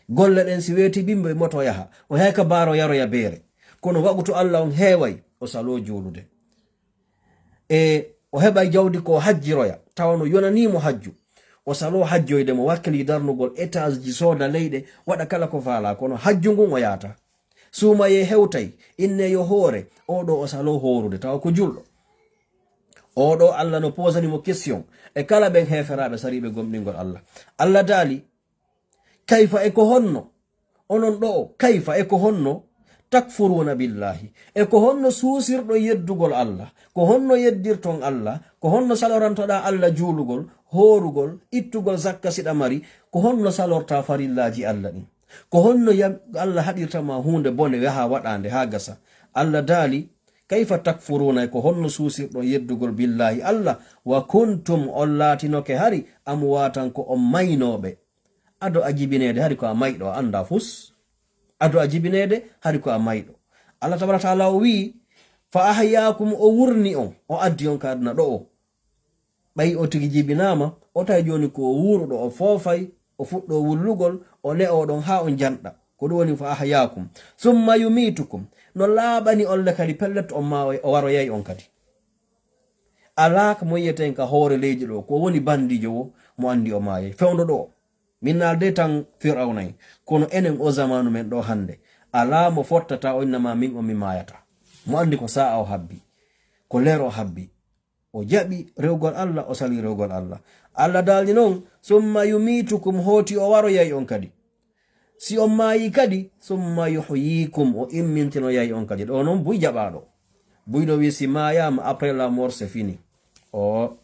golle ɗen si weeti bimbe moto yaha o heka baro yaroya beere kono waɓu to Allah on heeway o salo juulude e o heɓay jawdi ko hajjiroya tawano yonanimo hajju o salo hajjoyde mo wakkili darnugol étage ji sooda leyɗe waɗa kala ko faala kono hajju ngun o yaata suumaye hewtay inne yo hoore oɗo o salo horude tawa ko julɗo oɗo Allah no posanimo question e kala ɓen heferaɓe sariɓe gomɗingol Allah daali kayfa e ko honno onon ɗo kayfa e ko honno takfuruna billahi e ko honno suusirɗo yeddugol Allah ko honno yeddirton Allah ko honno salorantoɗa Allah juulugol horugol ittugol zakka siɗa mari ko honno salorta farillaji Allah ɗin ko honno Allah haɗirtama hunde bone yaha waɗande ha gasa Allah daali kayfa takfuruna ko honno suusirɗo yeddugol billahi Allah wa kuntum on laatinoke hari amwatan ko on maynoɓe ado a jibinede hari ko a mayɗo a anda fus ado a jibinede hari ko a mayɗo Allah tabaraka taala o wi fa ahyakum o wurni on o addi on ka aduna ɗo o ɓayi o tigi jibinama o tawi joni ko wuruɗo o foofay o fuɗɗo wullugol o ne'oɗon ha on janɗa ko ɗum woni fa ahyakum summa yumitukum no laaɓani olle kadi pellet on ma o waroyay on kadi alaka mo yiyeten ka hoore leydi ɗo ko woni bandijo wo mo andi o mayay fewdo ɗo min nalde tan firawnayi kono enen o zamanu men ɗo hande ala mo fottata o innama min o mi mayata. Mo andi ko sa'a o habbi, ko lero habbi, o jaɓi rewgol Allah, o sali rewgol Allah. Allah daldi non summa yumitukum, hoti o waro yayi on kadi. Si on mayi kadi summa yuhyikum, o immintino yayi on kadi. Ɗo non buy jaɓaɗo, buyɗo wi si mayama après la mort c'est fini. O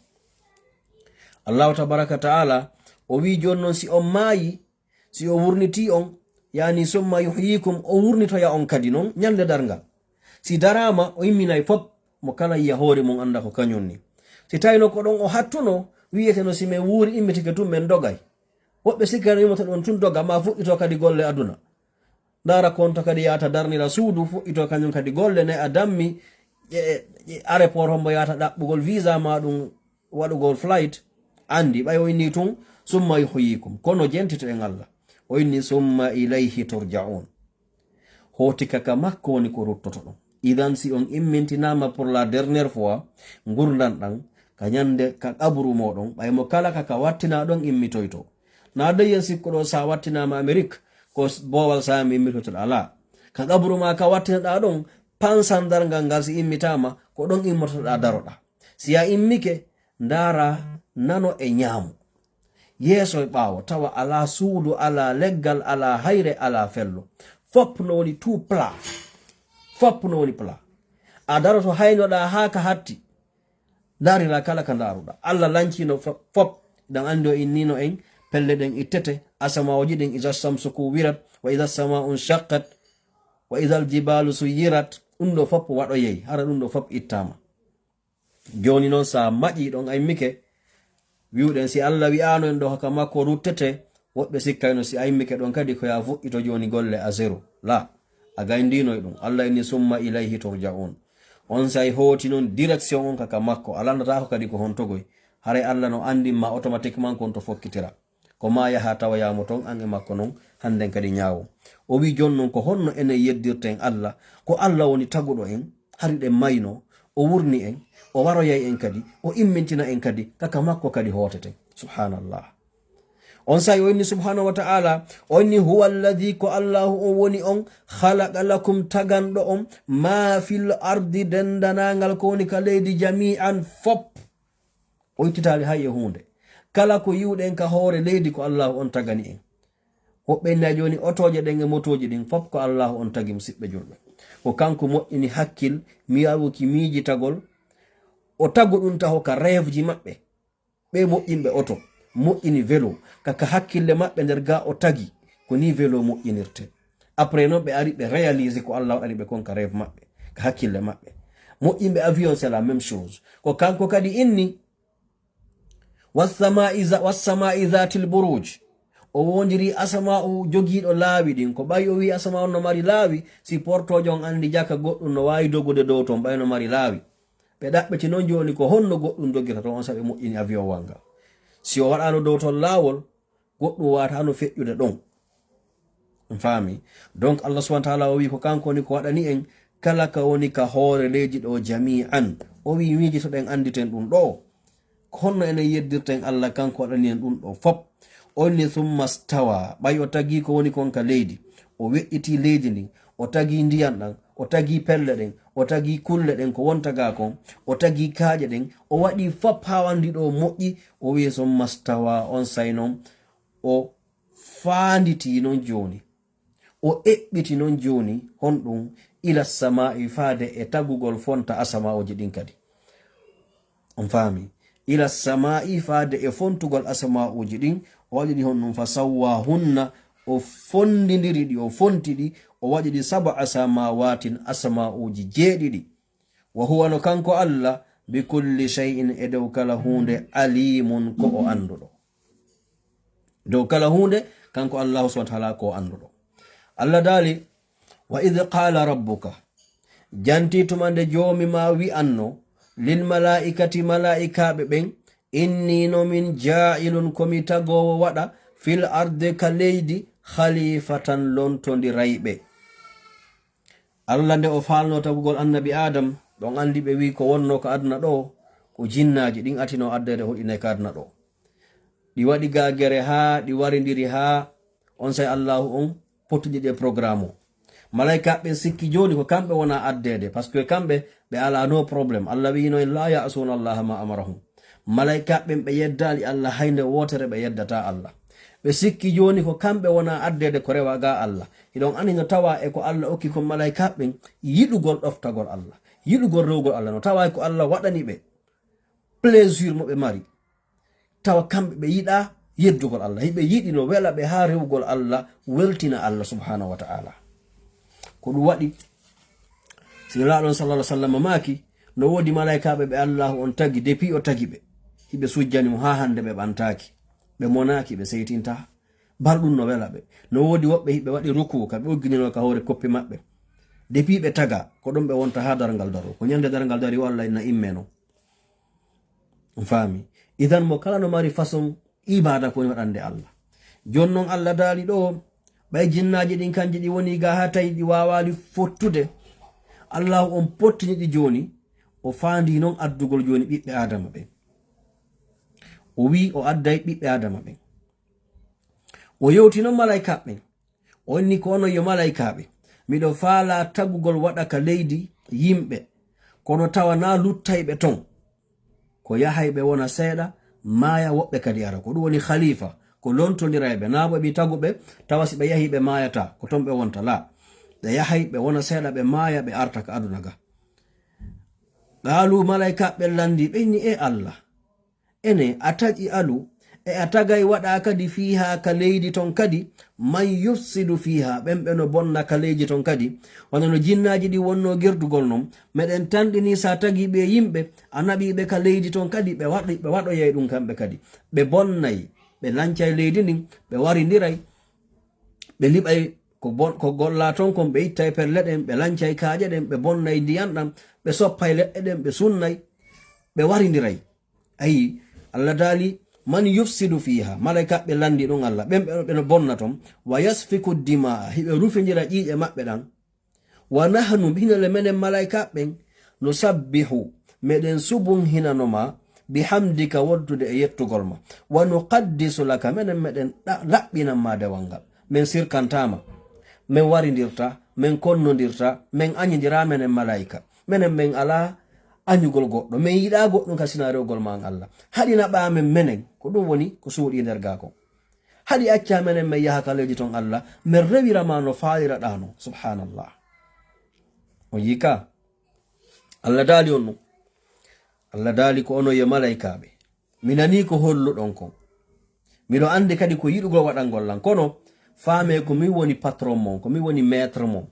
Allah tabaraka ta'ala o wi jonnon si on mayi, si o wurniti on, yani summa yuhyikum, o wurnitoya on kadi non nyande darngal. Si darama o imminay fop mo kala yiya hoore mon anda ko kañum ni. Si tawino ko ɗon o hattuno wiyeteno si men wuuri immitike tun men dogay, woɓɓe sikkano yimoto ɗon tun doga ma fuɗɗito kadi golle aduna. Dara konto kadi yata darnira suudu fuɗɗito kañum kadi golle ne a dammi aéroport hombo yata ɗaɓɓugol visa ma ɗum waɗugol flight andi ɓay o inni tun summa yuhyikum, kono jentito en Allah o inni summa ilayhi turja'un, hoti kaka makko woni ko ruttoto ɗon. Idan si on immintinama pour la dernière fois gurdan ɗan ka nyande ka kaburu moɗon, ɓay mo kala kaka wattina ɗon immitoyto. Na dayen sikkuɗo sa wattinama Amerique ko bowal sami immitotoɗa, ala ka kaburu ma ka wattinaɗa ɗon pansan dargal ngal si immitama ko ɗon immotoɗa daroɗa. Si a immike ndara nano e ñaamu yeso e ɓawo tawa ala suudu, ala leggal, ala hayre, ala fello, fop no woni tout plat, fop no woni plat. A daroto haynoɗa ha ka hatti darira kala ka daruɗa. Allah lancino fop dan andi o innino en pelle ɗen ittete, asamaoji ɗin iza shamsu kuwirat wa iza sama'un shaqqat wa iza aljibalu suyirat, ɗum ɗo fop waɗoyey, hara ɗum ɗo fop ittama. Joni noon sa maƴi ɗon aymike wiuɗen si Allah wi'ano en ɗo haka makko ruttete, woɓɓe sikkayno si aymike ɗon kadi ko ya fuɗɗito joni golle a zéro. La, a gayndinoy ɗum. Allah inni summa ilayhi turja'un, on say hoti non direction on kaka makko, alandata ko kadi ko hontogoy. Hare Allah no andinma automatiquement kon to fokkitira ko ma yaha tawa yamo ton an e makko non handen kadi ñaawo. O wi jonnon ko honno enen yeddirten Allah, ko Allah woni taguɗo en, hari ɗen mayno, o wurni en, o waroyay en kadi, o immintina en kadi, kaka makko kadi hoteten. Subhanallah. On say o inni subhanahu wa ta'ala, o inni huwa alladhi, ko Allahu on woni on, khalaqa lakum, taganɗo on, ma fil ardi, dendanangal ko woni ka leydi, jami'an fop. O ittitali hay e hunde, kala ko yiwɗen ka hoore leydi ko Allahu on tagani en. Woɓɓe na joni otoje ɗen e motoji ɗin fop ko Allahu on tagi, musidɓe julɓe. Ko kanko moƴƴini hakkil miyawuki miijitagol, o tagu ɗum taho ka rêveji maɓɓe. Ɓe moƴƴinɓe oto moƴƴini vélo, kaka hakkille maɓɓe nder ga o tagi ko ni vélo moƴƴinirte. Après noon ɓe ari ɓe réalise ko Allah waɗani ɓe kon ka rêve maɓɓe, ka hakkille maɓɓe. Moƴƴinɓe avion c'est la même chose. Ko kanko kadi inni wassama'i dhatil buruj, o wondiri asama'u jogiiɗo laawi ɗin. Ko ɓay o wi asama'u no mari laawi, si portojo on andi jaka goɗɗum no wawi dogude dow ton ɓay no mari laawi. Ɓe ɗaɓɓiti noon joni ko honno goɗɗum dogirta ton on saɓe moƴƴini avion wanga. Si o waɗano dow ton laawol, goɗɗum watano feƴƴude ɗon. Fami. Donc Allah subhanahu wa ta'ala o wi ko kanko ni ko waɗani en kala ka woni ka hoore leydi ɗo jami'an. O wi miji to ɗen anditen ɗum ɗo, honno enen yeddirten Allah kanko waɗani en ɗum ɗo fop. Onni thumma stawa, ɓay o tagi ko woni kon ka leydi, o we'iti leydi ndin, o tagi ndiyam ɗan, o tagi pelle ɗen, o tagi kulle ɗen ko wonta ga kon, o tagi kaaje ɗen, o waɗi fop ha wandi ɗo moƴƴi. O wi thumma stawa, on say non o faanditi non joni, o eɓɓiti non joni honɗum ila sama'i, faade e tagugol fonta asama'oji ɗin kadi. On faami, ila sama'i, faade e fontugol asama'oji ɗin. O waɗi ɗi honɗum fa sawwahunna, o fondidiri ɗi, o fontiɗi, o waɗi ɗi sab'a samawatin, asama'uji jeeɗiɗi. Wa huwa, no kanko Allah, bi kulli shay'in, e dow kala hunde, alimun, ko o anduɗo. Dow kala hunde kanko Allah subhanahu wa ta'ala ko anduɗo. Allah dali wa idh qala rabbuka, janti tumande jomi ma wi anno, lil malaikati, malaikaɓe ɓen, inni no min ja'ilun, komi tagowo waɗa, fil arde ka leydi, khalifatan, lontodirayɓe. Allah nde o falno tagugol annabi Adam, ɗon andi ɓe wi ko wonno ko aduna ɗo ko jinnaji ɗin atino addede hoɗine ka aduna ɗo. Ɗi waɗi gagere ha ɗi waridiri ha on say Allahu on pottuɗi ɗe programme o. malaika ɓe sikki joni ko kamɓe wona addede parce que kamɓe ɓe ala no problem. Allah wino la ya'suna Allah ma amarahum. malaika ɓen ɓe yeddali Allah haynde wotere ɓe yeddata Allah. ɓe sikki joni ko kamɓe wona addede ko rewa ga Allah. iɗon ani no tawa e ko Allah okki ko malaika ɓen yiɗugol ɗoftagol Allah, yiɗugol rewgol Allah. no tawa ko Allah waɗani ɓe plaisir mo ɓe mari, tawa kamɓe ɓe yiɗa yeddugol Allah, hiɓe yiɗi no wela ɓe ha rewgol Allah, weltina Allah subhanahu wa ta'ala. ko ɗum waɗi siraɗon sallallahu alaihi wasallam maki no wodi malaikaɓe ɓe Allah on tagi depuis o tagi ɓe, hiɓe sujjani mo ha hande ɓe ɓantaki, ɓe monaki, ɓe seytinta. balɗum no wela ɓe. no wodi woɓɓe hiɓe waɗi ruku ka ɓe ogginino ka hore koppi maɓɓe depuis ɓe taga ko ɗum ɓe wonta ha dargal daro, ko nyande dargal dari walla ina immeno fami. idan mo kala no mari façon ibada ko waɗande Allah. jonnon Allah daali ɗo ɓay jinnaji ɗin kanji ɗi woni ga ha tawi ɗi wawali fottude. Allah on pottini ɗi joni, o fandi non addugol joni ɓiɓɓe adama ɓe. o wi o adday ɓiɓɓe adama ɓe, o yewti non malaika ɓen, o inni ko onon yo malaikaɓe, miɗo faala tagugol waɗa ka leydi yimɓe, kono tawa na luttayɓe ton, ko yahayɓe wona seeɗa maya, woɓɓe kadi ara. ko ɗum woni khalifa, ko lontodiraɓe. na bo ɓe taguɓe tawa si ɓe yahi ɓe mayata ko ton ɓe wonta, la ɓe yahay ɓe wona seeɗa ɓe maya, ɓe arta ka aduna ga. qalu malaikaɓe landi ɓe inni e Allah, ene a taƴi alu e a tagay waɗa kadi fiha ka leydi ton kadi man yufsidu fiha, ɓen ɓe no bonna ka leydi ton kadi. wona no jinnaji ɗi wonno gerdugol non, meɗen tanɗini sa tagi ɓe yimɓe a naɓiɓe ka leydi ton kadi ɓe waɗoyay ɗum kamɓe kadi, ɓe bonnay, ɓe lancay leydi ndin, ɓe waridiray, ɓe liɓay ko golla ton kon, ɓe ittay pelle ɗen, ɓe lancay kaaƴe ɗen, ɓe bonnay ndiyan ɗam, ɓe soppay leɗɗe ɗen, ɓe sunnay, ɓe waridiray. ayi Allah daali man yufsidu fiha, malaikaɓe landi ɗon Allah, ɓen ɓe no bonna ton. wa yasfiku dima, hiɓe rufidira ƴiƴe maɓɓe ɗan. wa nahnu hinole menen malaikaɓen no sabbihu, meɗen subun hinanoma bihamdika, woddude e yettugol ma. wa nuqaddisu laka, menen meɗen laɓɓinanma dewal ngal, men sirkantama, men waridirta, men konnodirta, men añidira menen malaika, menen men ala añugol goɗɗo, min yiɗa goɗɗum kasina rewgol ma Allah. haɗi naɓamen menen, ko ɗum woni ko suuɗi nder ga ko. haɗi acca menen min yaha kaleji ton Allah, min rewirama no faliraɗano. subhanallah. o yika Allah daali on ɗum, Allah daali ko ono ye malaikaɓe, minani ko holluɗon kon, miɗo andi kadi ko yiɗugol waɗangol lan, kono faame ko min woni patron mon, ko min woni maître mon.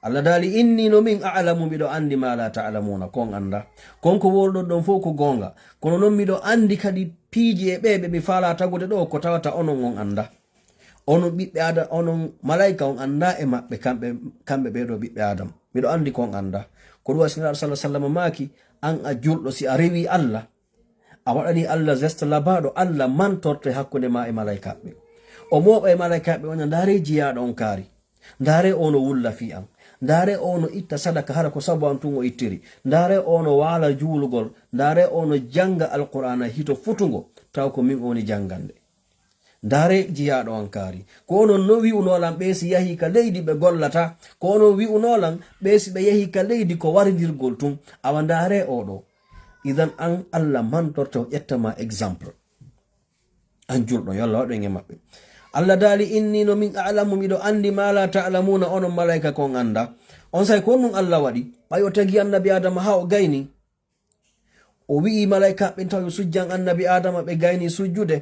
Allah daali inni no min a'lamu, miɗo andi ma la ta'lamuna, kon anda. konko wolɗon ɗon fof ko gonga, kono noon miɗo andi kadi piiji e ɓeɓe mi faala tagude ɗo ko tawata onon on anda. onon ɓiɓɓe adam, onon malaika on anda e maɓɓe kamɓe ɓeɗo ɓiɓɓe adam, miɗo andi kon anda. ko ɗum wasinaɗo sallallahu alaihi wasallam maki, an a julɗo si a rewi Allah, a waɗani Allah geste labaɗo, Allah mantorte hakkude ma e malaikaɓe. o moɓa e malaikaɓe ona ndaare jiyaɗo on kaari, ndaare ono wulla fi an, ndaare ono itta sadaka hara ko sabu an tun o ittiri, ndaare ono waala juulugol, ndaare ono janga alqur'ana hito futugo taw ko min oni jangande. ndaare jiyaɗo an kaari. ko onon no wi'unolan ɓe si yahi ka leydi ɓe gollata, ko onon wi'unolan ɓe si ɓe yahi ka leydi ko waridirgol tun, awa ndaare oɗo. idan an Allah mantorto ƴettama exemple, an julɗo yo Allah waɗo e maɓɓe. Allah daali inni no min a'lamu, miɗo andi ma la ta'lamuna, onon malaika kon anda. on say ko nun Allah waɗi, ɓay o tagi annabi adama ha o gayni, o wi'i malaika ɓen taw sujjan annabi adama, ɓe gayni sujjude.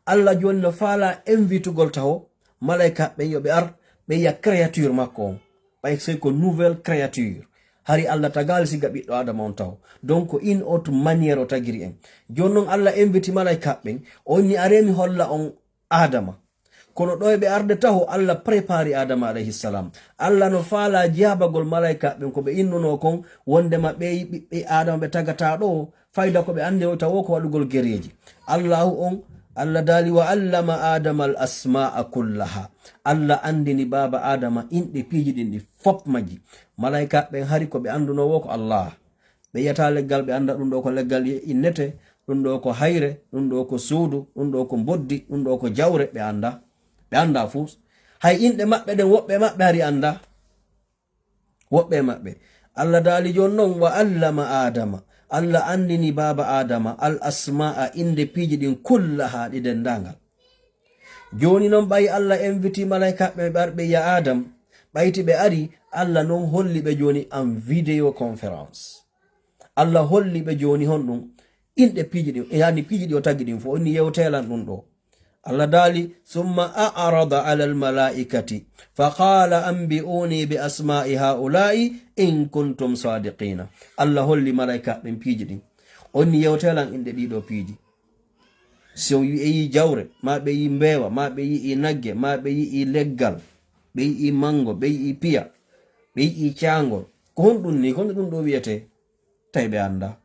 Allah joni no faala invitugol taho malaika ɓen yo ɓe ar ɓe yiya créature makko on, ɓay sey ko nouvelle créature. hari Allah tagali siga ɓiɗɗo adama on taw, donc in autre maniére o tagiri en. joni noon Allah inviti malaika ɓen, on ni aremi holla on adama, kono ɗo ɓe arde taho Allah prépari adama alayhi salam. Allah no faala jabagol malaika ɓen ko ɓe innuno kon, wondema ɓe adama ɓe tagata ɗo, fayda ko ɓe ande o tawo ko waɗugol gereji. Allahu on Allah daali wa allama adama al asma'a kullaha, Allah andini baba adama inɗe piiji ɗin ɗi fop maji. malaika ɓen hari ko ɓe andunowo ko Allah, ɓe yiyata leggal ɓe anda ɗum ɗo ko leggal innete, ɗum ɗo ko hayre, ɗum ɗo ko suudu, ɗum ɗo ko boddi, ɗum ɗo ko jawre, ɓe anda fuu. hay inɗe maɓɓe ɗen woɓɓe maɓɓe hari anda, woɓɓe maɓɓe. Allah daali jon non wa allama adama, Allah andini baba adama al asma'a inde piiji ɗin kullaha ɗi dendangal. Joni non ɓayi Allah inviti malaikaɓe ɓarɓe ya adam, ɓayti ɓe ari Allah non holli ɓe joni en video conference. Allah holli ɓe joni hon ɗum inde piiji ɗin, yani piiji ɗi o tagi ɗin fo onni yewtelan ɗum ɗo. Allah daali summa a'rada ala almalaikati faqala anbi'uni bi asma'i haula'i in kuntum sadiqina. Allah holli malaika ɓen piiji ɗin onni yewtelan inde ɗiɗo piiji. So yi jawre, ma ɓe yi mbewa, ma ɓe yi nagge, ma ɓe yi leggal, ɓe yi mango, ɓe yi piya, ɓe yi cangol, ko hon ɗum ni, ko ɗum ɗo wiyete tay ɓe anda.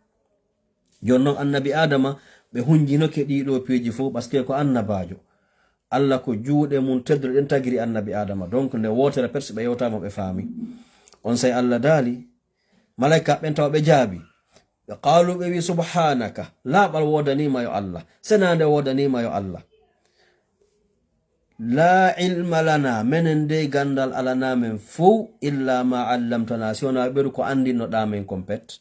Jonnon annabi adama ɓe hunjinoke ɗiɗo piiji fo paske ko annabajo. Allah ko juuɗe mum teddore ɗen tagiri annabi adama, donc nde wotere persi ɓe yewtama ɓe faami. On say Allah daali malaika ɓen tawa ɓe jaabi, ɓe qalu ɓe wi subhanaka, laaɓal wodanima yo Allah, senande wodanima yo Allah, la ilma lana, menen de gandal alana men fo illa ma allamtana, si wona ɓeru ko andinnoɗa men kon pet,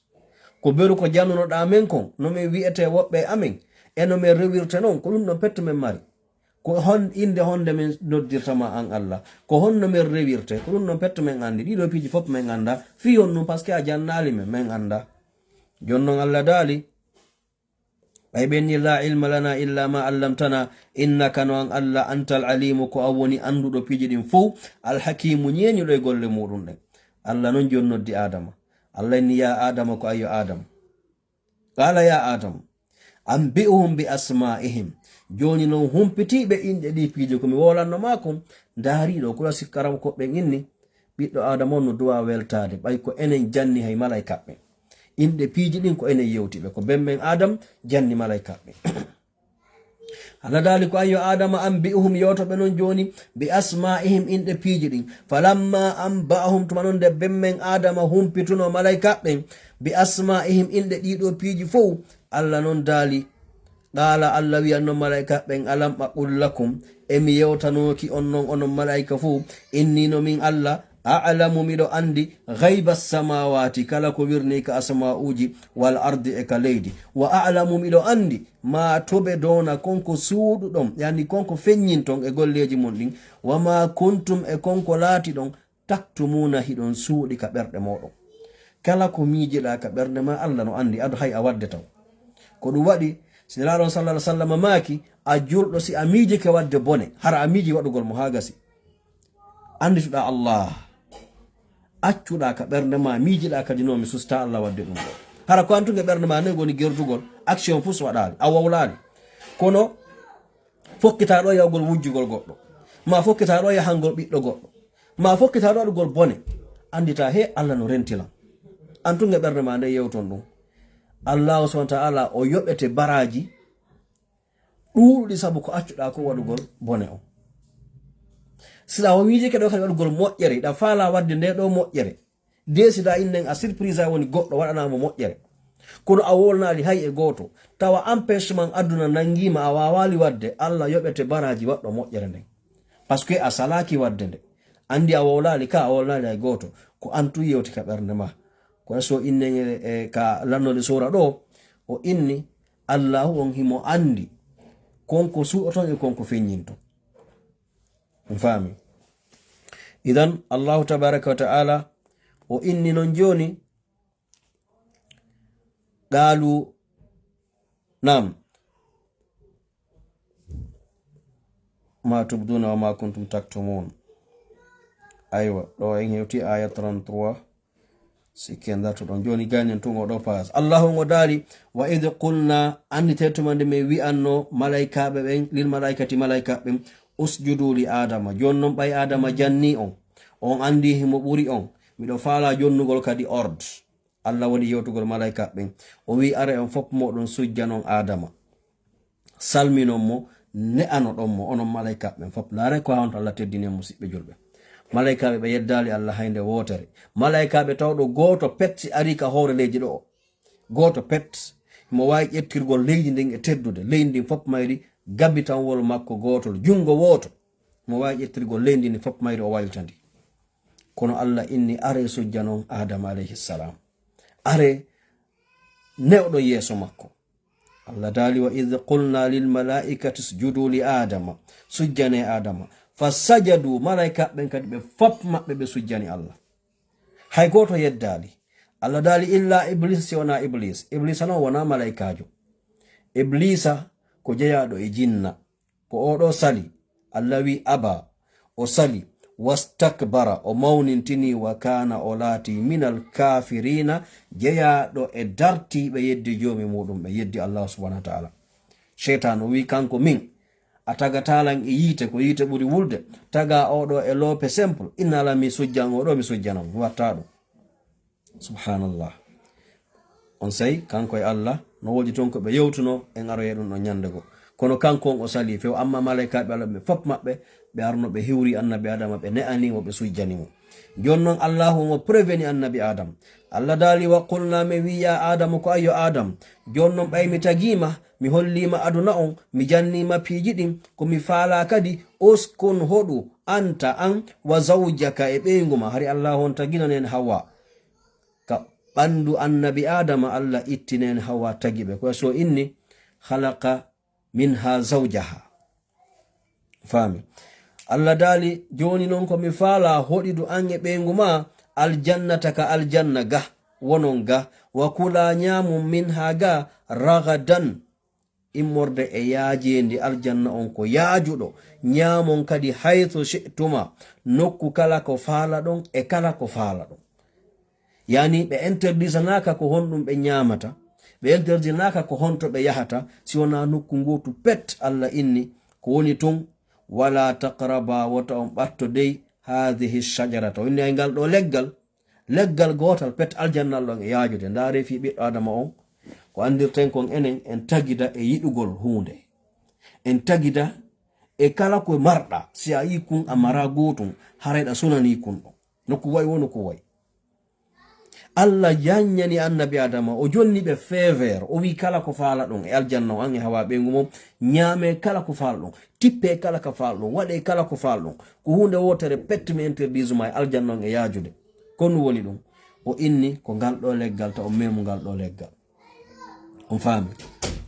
ko beru ko jannunoɗa men kon no min wi'ete woɓɓe amen eno min rewirte non, ko ɗum ɗon petto men mari, ko inde honde min noddirtama an Allah, ko honno min rewirte, ko ɗum ɗon petto men andi. Ɗiɗo piiji fof men anda, fi on ɗum paske a jannali men anda. Jonnon Allah daali ɓay ɓenni la ilma lana illa ma allamtana innaka no an Allah antal alimu, ko a woni anduɗo piiji ɗin fo, alhakimu ñeñuɗo e golle muɗum ɗen. Allah non jon noddi adama, Allah inni ya adama ko ayyo adam, qala ya adam anbi'uhum bi asma'ihim. Joni non humpitiɓe inɗe ɗi piiji komi wolanno mako, daariɗo kula sikkaram koɓɓen inni ɓiɗɗo adama on no duwa weltade, ɓay ko enen janni hay malaikaɓe inɗe piiji ɗin, ko enen yewtiɓe, ko bemben adam janni malaikaɓe. Allah daali ko ayyo adama anbi'uhum, yewtoɓe non joni bi asma'ihim inɗe piiji ɗin. Falamma anba'ahum, tuma non nde bemmen adama humpituno malaikaɓe bi asma'ihim inɗe ɗiɗo piiji fof, Allah non daali qala Allah wiyanno malaika ɓen alam aqul lakum, emi yewtanoki on non onon malaika fuu, inni no min Allah a'lamu miɗo andi ghaiba samawati, kala ko wirni ka asma'uji, wal ardi e ka leydi, wa a'lamu miɗo andi ma toɓe dona konko suuɗuɗon, yani konko feññinton e golleji mon ɗin, wa ma kuntum e konko laati ɗon taktumuna hiɗon suuɗi ka ɓerɗe moɗon. Kala ko miijiɗa ka ɓernde ma Allah no andi, adu hay a wadde taw. Ko ɗum waɗi siniraɗon sallallahu alaihi wasallam maaki a julɗo si a miiji ke wadde bone, hara a miiji waɗugol mo hagasi, andituɗa Allah, accuɗa ka ɓernde ma, miijiɗa kadi no mi susta Allah wadde ɗum ɗo. Hara ko antuge ɓernde ma ne goni gerdugol action fus waɗali, a wawlali, kono fokkitaɗo yawgol wujjugol goɗɗo, ma fokkitaɗo yahangol ɓiɗɗo goɗɗo, ma fokkitaɗo waɗugol bone, andita he Allah no rentilan. Antuge ɓernde ma nde yewton ɗum. Allah subhanahu wa ta'ala o yoɓete baraji ɗuɗɗi sabu ko accuɗa ko waɗugol bone on. Sida o miiji keɗo kadi waɗugol moƴƴere, ɗa faala wadde nde ɗo moƴƴere, de sida innen a surprise a woni goɗɗo waɗanamo moƴƴere, kono a wolnali hay e goto, tawa empêchement aduna nangima a wawali wadde, Allah yoɓete baraji waɗɗo moƴƴere nden, parce que a salaki wadde nde, andi a wowlali ka, a wolnali hay goto, ko antu yewti ka ɓernde ma. Ko so innen ka lannode sura ɗo o inni Allahu on himo andi konko su'oton e konko feññinto. Fami. Idan Allahu tabaraka wa ta'ala o inni non joni qalu nam ma tubduna wa ma kuntum taktumun. Aywa ɗo en hewti aya 33 sikenda to don joni ganyen tungo do pass. Allahu ngo dali wa idh qulna anni tetumande me wi anno malaikaɓe ɓen lil malaikati malaikaɓe usjudu li adama, jonnon ɓay adama janni on andi himo ɓuri on, miɗo faala jonnugol kadi ordre. Allah woni yewtugol malaikaɓe o wi are on fof moɗon sujjanon adama, salminon mo, ne'ano ɗon mo onon malaikaɓe fof. Laare ko hawonto Allah teddine musidɓe julɓe, malaikaɓe ɓe yeddali Allah haynde wotere, malaikaɓe tawɗo goto pet ari ka hoore leydi ɗo, goto pet mo wawi ƴettirgol leydi ndin e teddude, leydi ndin fof mayri gabitanwol makko gotol, jungo woto mo wawi ƴettirgol leydi ndin fof mayri o wayltandi. kono Allah inni are sujjanon Adam alayhi salam are newɗo yeso makko. Allah dali wa idh qulna lil malaikati isjudu li adama sujjane adama fasajadu malaika ben kadi be fop mabbe be sujjani Allah hay goto yeddali. Allah dali illa iblis siwana iblis no wana malaikajo. Iblisa ko jeyaɗo e jinna ko oɗo sali Allah wi aba o sali wastakbara o mawnintini wa kana o laati minal kafirina jeyaɗo e dartiɓe yeddi jomi muɗum ɓe yeddi Allah subhanahu wa ta'ala. Shaitan o wi kanko min a taga talan e yite ko yite ɓuri wulde taga oɗo e lope simple innala mi sujjan oɗo mi sujjanam watta ɗum. Subhanallah. On say kanko e Allah no woji ton ko ɓe yewtuno en aroye ɗum ɗo nyande go kono kanko on o sali few amma malaikaɓe Allah ɓe fop maɓɓe ɓe arno ɓe hiwri annabi Adama ɓe ne'ani mo ɓe sujjani mo. Jonnon Allahu mo preveni annabi Adam. Allah dali wa qulna me wiya Adam ko ayo Adam jonnon ɓay mi tagima mi hollima aduna on mi jannima piiji ɗin ko mi faala kadi uskun hoɗu anta an wa zawjaka e ɓeyguma hari Allahu on taginonen Hawa ka ɓandu annabi Adama Allah ittinen Hawa tagiɓe ko so inni khalaqa minha zawjaha fami. Allah dali joni non ko mi faala hoɗidu an e ɓeyguma aljannata ka aljanna ga wonon ga wa kula nyamum minha ga ragadan immorde e yaajendi aljanna on ko yaajuɗo nyamon kadi haythu shi'tuma nokku kala ko faala ɗon e kala ko faala ɗon. Yani ɓe interdisanaka ko honɗum ɓe nyamata ɓe interdinaka ko honto ɓe yahata si wona nokku ngotu pet. Allah inni ko woni tun wala taqraba wata on ɓatto dey hadhihi shajarata wonni ay ngal ɗo leggal gotal pet aljanna ɗon e yaajude. Ndaare fi ɓiɗɗo Adama on ko andirten kon enen en tagida e yiɗugol hunde en tagida e kala ko marɗa si a yi kun a mara gotum harayɗa sunani kun ɗo nokku way woni ko way. Allah yanyani annabi Adama o jonni ɓe fever o wi kala ko faala ɗon e aljanna an e Hawa ɓeygu mum nyame kala ko faala ɗon tippe kala ko faala ɗon waɗe kala ko faala ɗon ko hunde wotere pettumi interdise ma e aljanna on e yaajude. Kono woni ɗum o inni ko ngal ɗo leggal ta o memu ngal ɗo leggal. On faami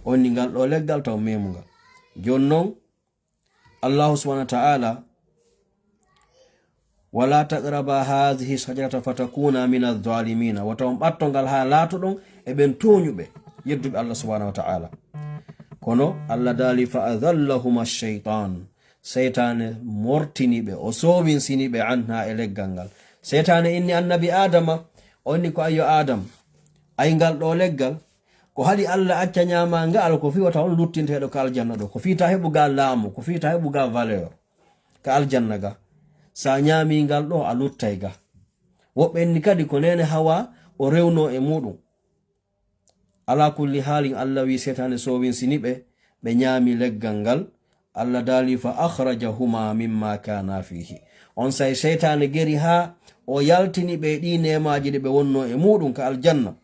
onni ngal ɗo leggal ta o memu ngal. Jonnon Allah subhanahu wa ta'ala wala taqraba hadhihi shajarata fatakuna min adh-dhalimin wata on ɓattongal ha laatoɗon e ɓen toñuɓe yedduɓe Allah subhanahu wa ta'ala. Kono Allah dali fa adhallahuma ash-shaytan seytane mortiniɓe o sowinsiniɓe anha e leggal ngal. Seytane inni annabi Adama onni ko ayo Adam ay ngal ɗo leggal ko hali Allah acca nyama ngal ko fiwata on luttinteɗo ka aljanna ɗo ko fiita heɓuga laamu ko fiita heɓuga valeur ka aljanna ga sa nyami ngal ɗo a luttay ga. Woɓɓenni kadi ko nene Hawa o rewno e muɗum. Ala kulli halin Allah wi setane sowinsiniɓe ɓe nyami leggal ngal. Allah dali fa akhrajahuma mimma kana fihi on say seytane geri ha o yaltini ɓe ɗi nemaji ɗe ɓe wonno e muɗum ka aljanna.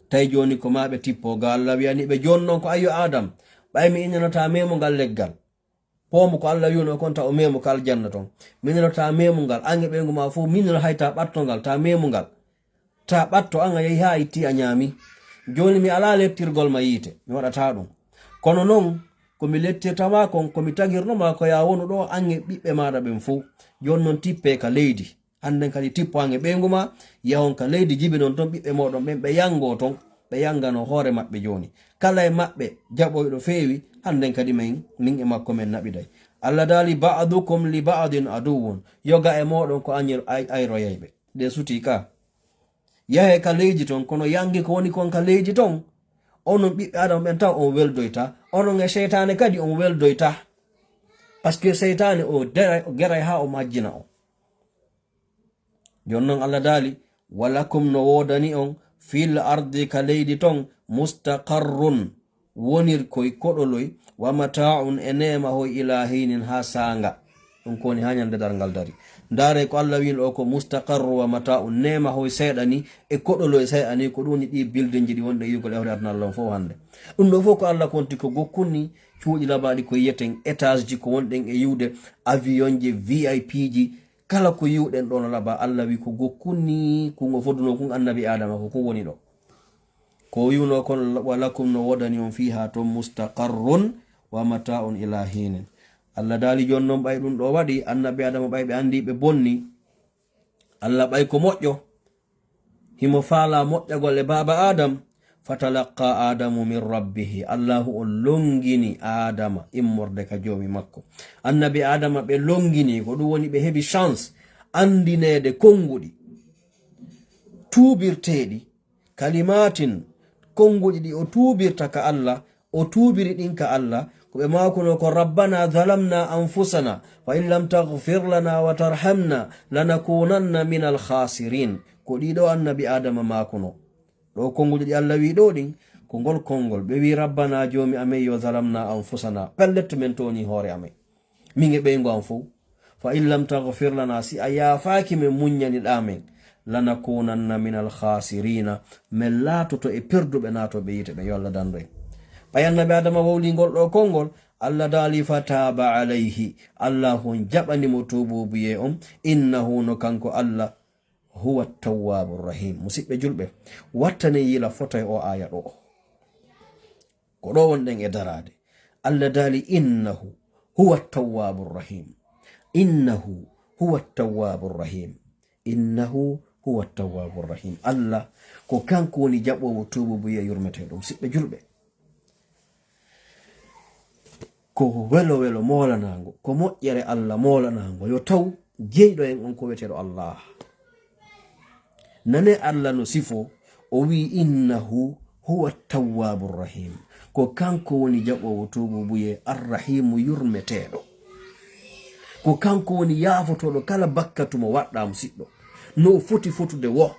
Tay joni ko maɓe tippo ga Allah wiyani ɓe jonnon ko ayo Adam ɓay mi innanata memo ngal leggal pomo ko Allah wiuno konta o memo ka aljanna ton minota memo ngal ange ɓeygu ma fu minno hayta ɓatto ngal ta memo ngal ta ɓatto an a yehi ha itti a nyami. Joni mi ala lettirgol ma yite mi waɗata ɗum kono non komi lettirtama kon komi tagirnoma ko ya wonu ɗo ange ɓiɓɓe maɗa ɓen fu jonnon tippe ka leydi handen kadi tippo ange ɓeygu ma yahon ka leydi jibi non ton ɓiɓɓe moɗon ɓen ɓe yango ton ɓe yangano hoore maɓɓe joni kala e maɓɓe jaɓoyɗo feewi handen kadi min nin e makko men naɓiday. Allah dali ba'dukum li ba'din aduwwun yoga e moɗon ko anyir ayroyayɓe de suti ka yahe ka leydi ton kono yangi ko woni kon ka leydi ton onon ɓiɓɓe Adama ɓen taw on weldoyta onon e seytane kadi on weldoyta par ce que seytane o geray ha o majjina on. Jonnon Allah dali walakum no wodani on fil ardi ka leydi ton mustaqarrun wonir koy koɗoloy wa mata'un e nema hoy ila hinin ha sanga ɗum koni ha nyande dargal dari. Ndare ko Allah wiin o ko mustaqarru wa mata'un nema hoy seeɗani e koɗoloy seeɗani ko ɗum ɗi building ji ɗi wonɗe yugol ewre aduna Allah fo hande ɗum ɗo fof ko Allah konti ko gokkunni cuuɗi labaɗi ko yiyeten étage ji ko wonɗen e yiwde avion ji VIP ji kala ko yiwɗen ɗon laba Allah wi ko gokkuni kungo foduno kun annabi adama ko woni ɗo ko wiwno kon walakum no wodani on fiha to mustaqarrun wa mata'un ila hinin Allah dali jon non ɓay ɗum ɗo waɗi annabi adama ɓay ɓe andi ɓe bonni Allah ɓay ko moƴƴo himo faala moƴƴagol e baba adam fatalaqa adamu min rabbihi Allahu o longini adama immorde ka jomi makko annabi adama ɓe longini ko ɗum woni ɓe heɓi chance andinede konguɗi tuubirteɗi kalimatin konguɗi ɗi o tuubirta ka Allah o tuubiri ɗin ka Allah ko ɓe makuno ko rabbana zalamna anfusana fa in lam taghfir lana wa tarhamna lanakunanna min alkhasirin ko ɗiɗo annabi adama makuno ɗo konguɗi ɗi Allah wi ɗo ɗin ko ngol kongol ɓe wi rabbana jomi amen yo zalamna anfusana pellet men toni hoore amen min e ɓeygo an fof fa in lam taghfir lana si a yaafaki men muññaniɗa men lanakunanna min alkhasirina min laatoto e perduɓe naatoɓe yite ɓe yo Allah dandu en ɓay annabi adama wowlingol ɗo kongol Allah daali fataba alayhi Allah hon jaɓanimo tububuye on innahu no kanko Allah huwa tawwabur rahim musidɓe julɓe wattane yila fotay o aya ɗo ko ɗo wonɗen e darade Allah daali innahu huwa tawwabur rahim innahu huwa tawwabur rahim innahu huwa tawwabur rahim Allah ko kanko woni jaɓowo tububuye yurmeteɗo musidɓe julɓe ko welo welo molanago ko moƴƴere Allah molanago yo taw jeyɗo en on ko weteɗo Allah nane Allah no sifo o wi innahu huwa tawwabur rahim ko kanko woni jaɓowo tububuye arrahimu yurmeteɗo ko kanko woni yaafotoɗo kala bakkatu mo waɗɗa musidɗo no foti fotude wo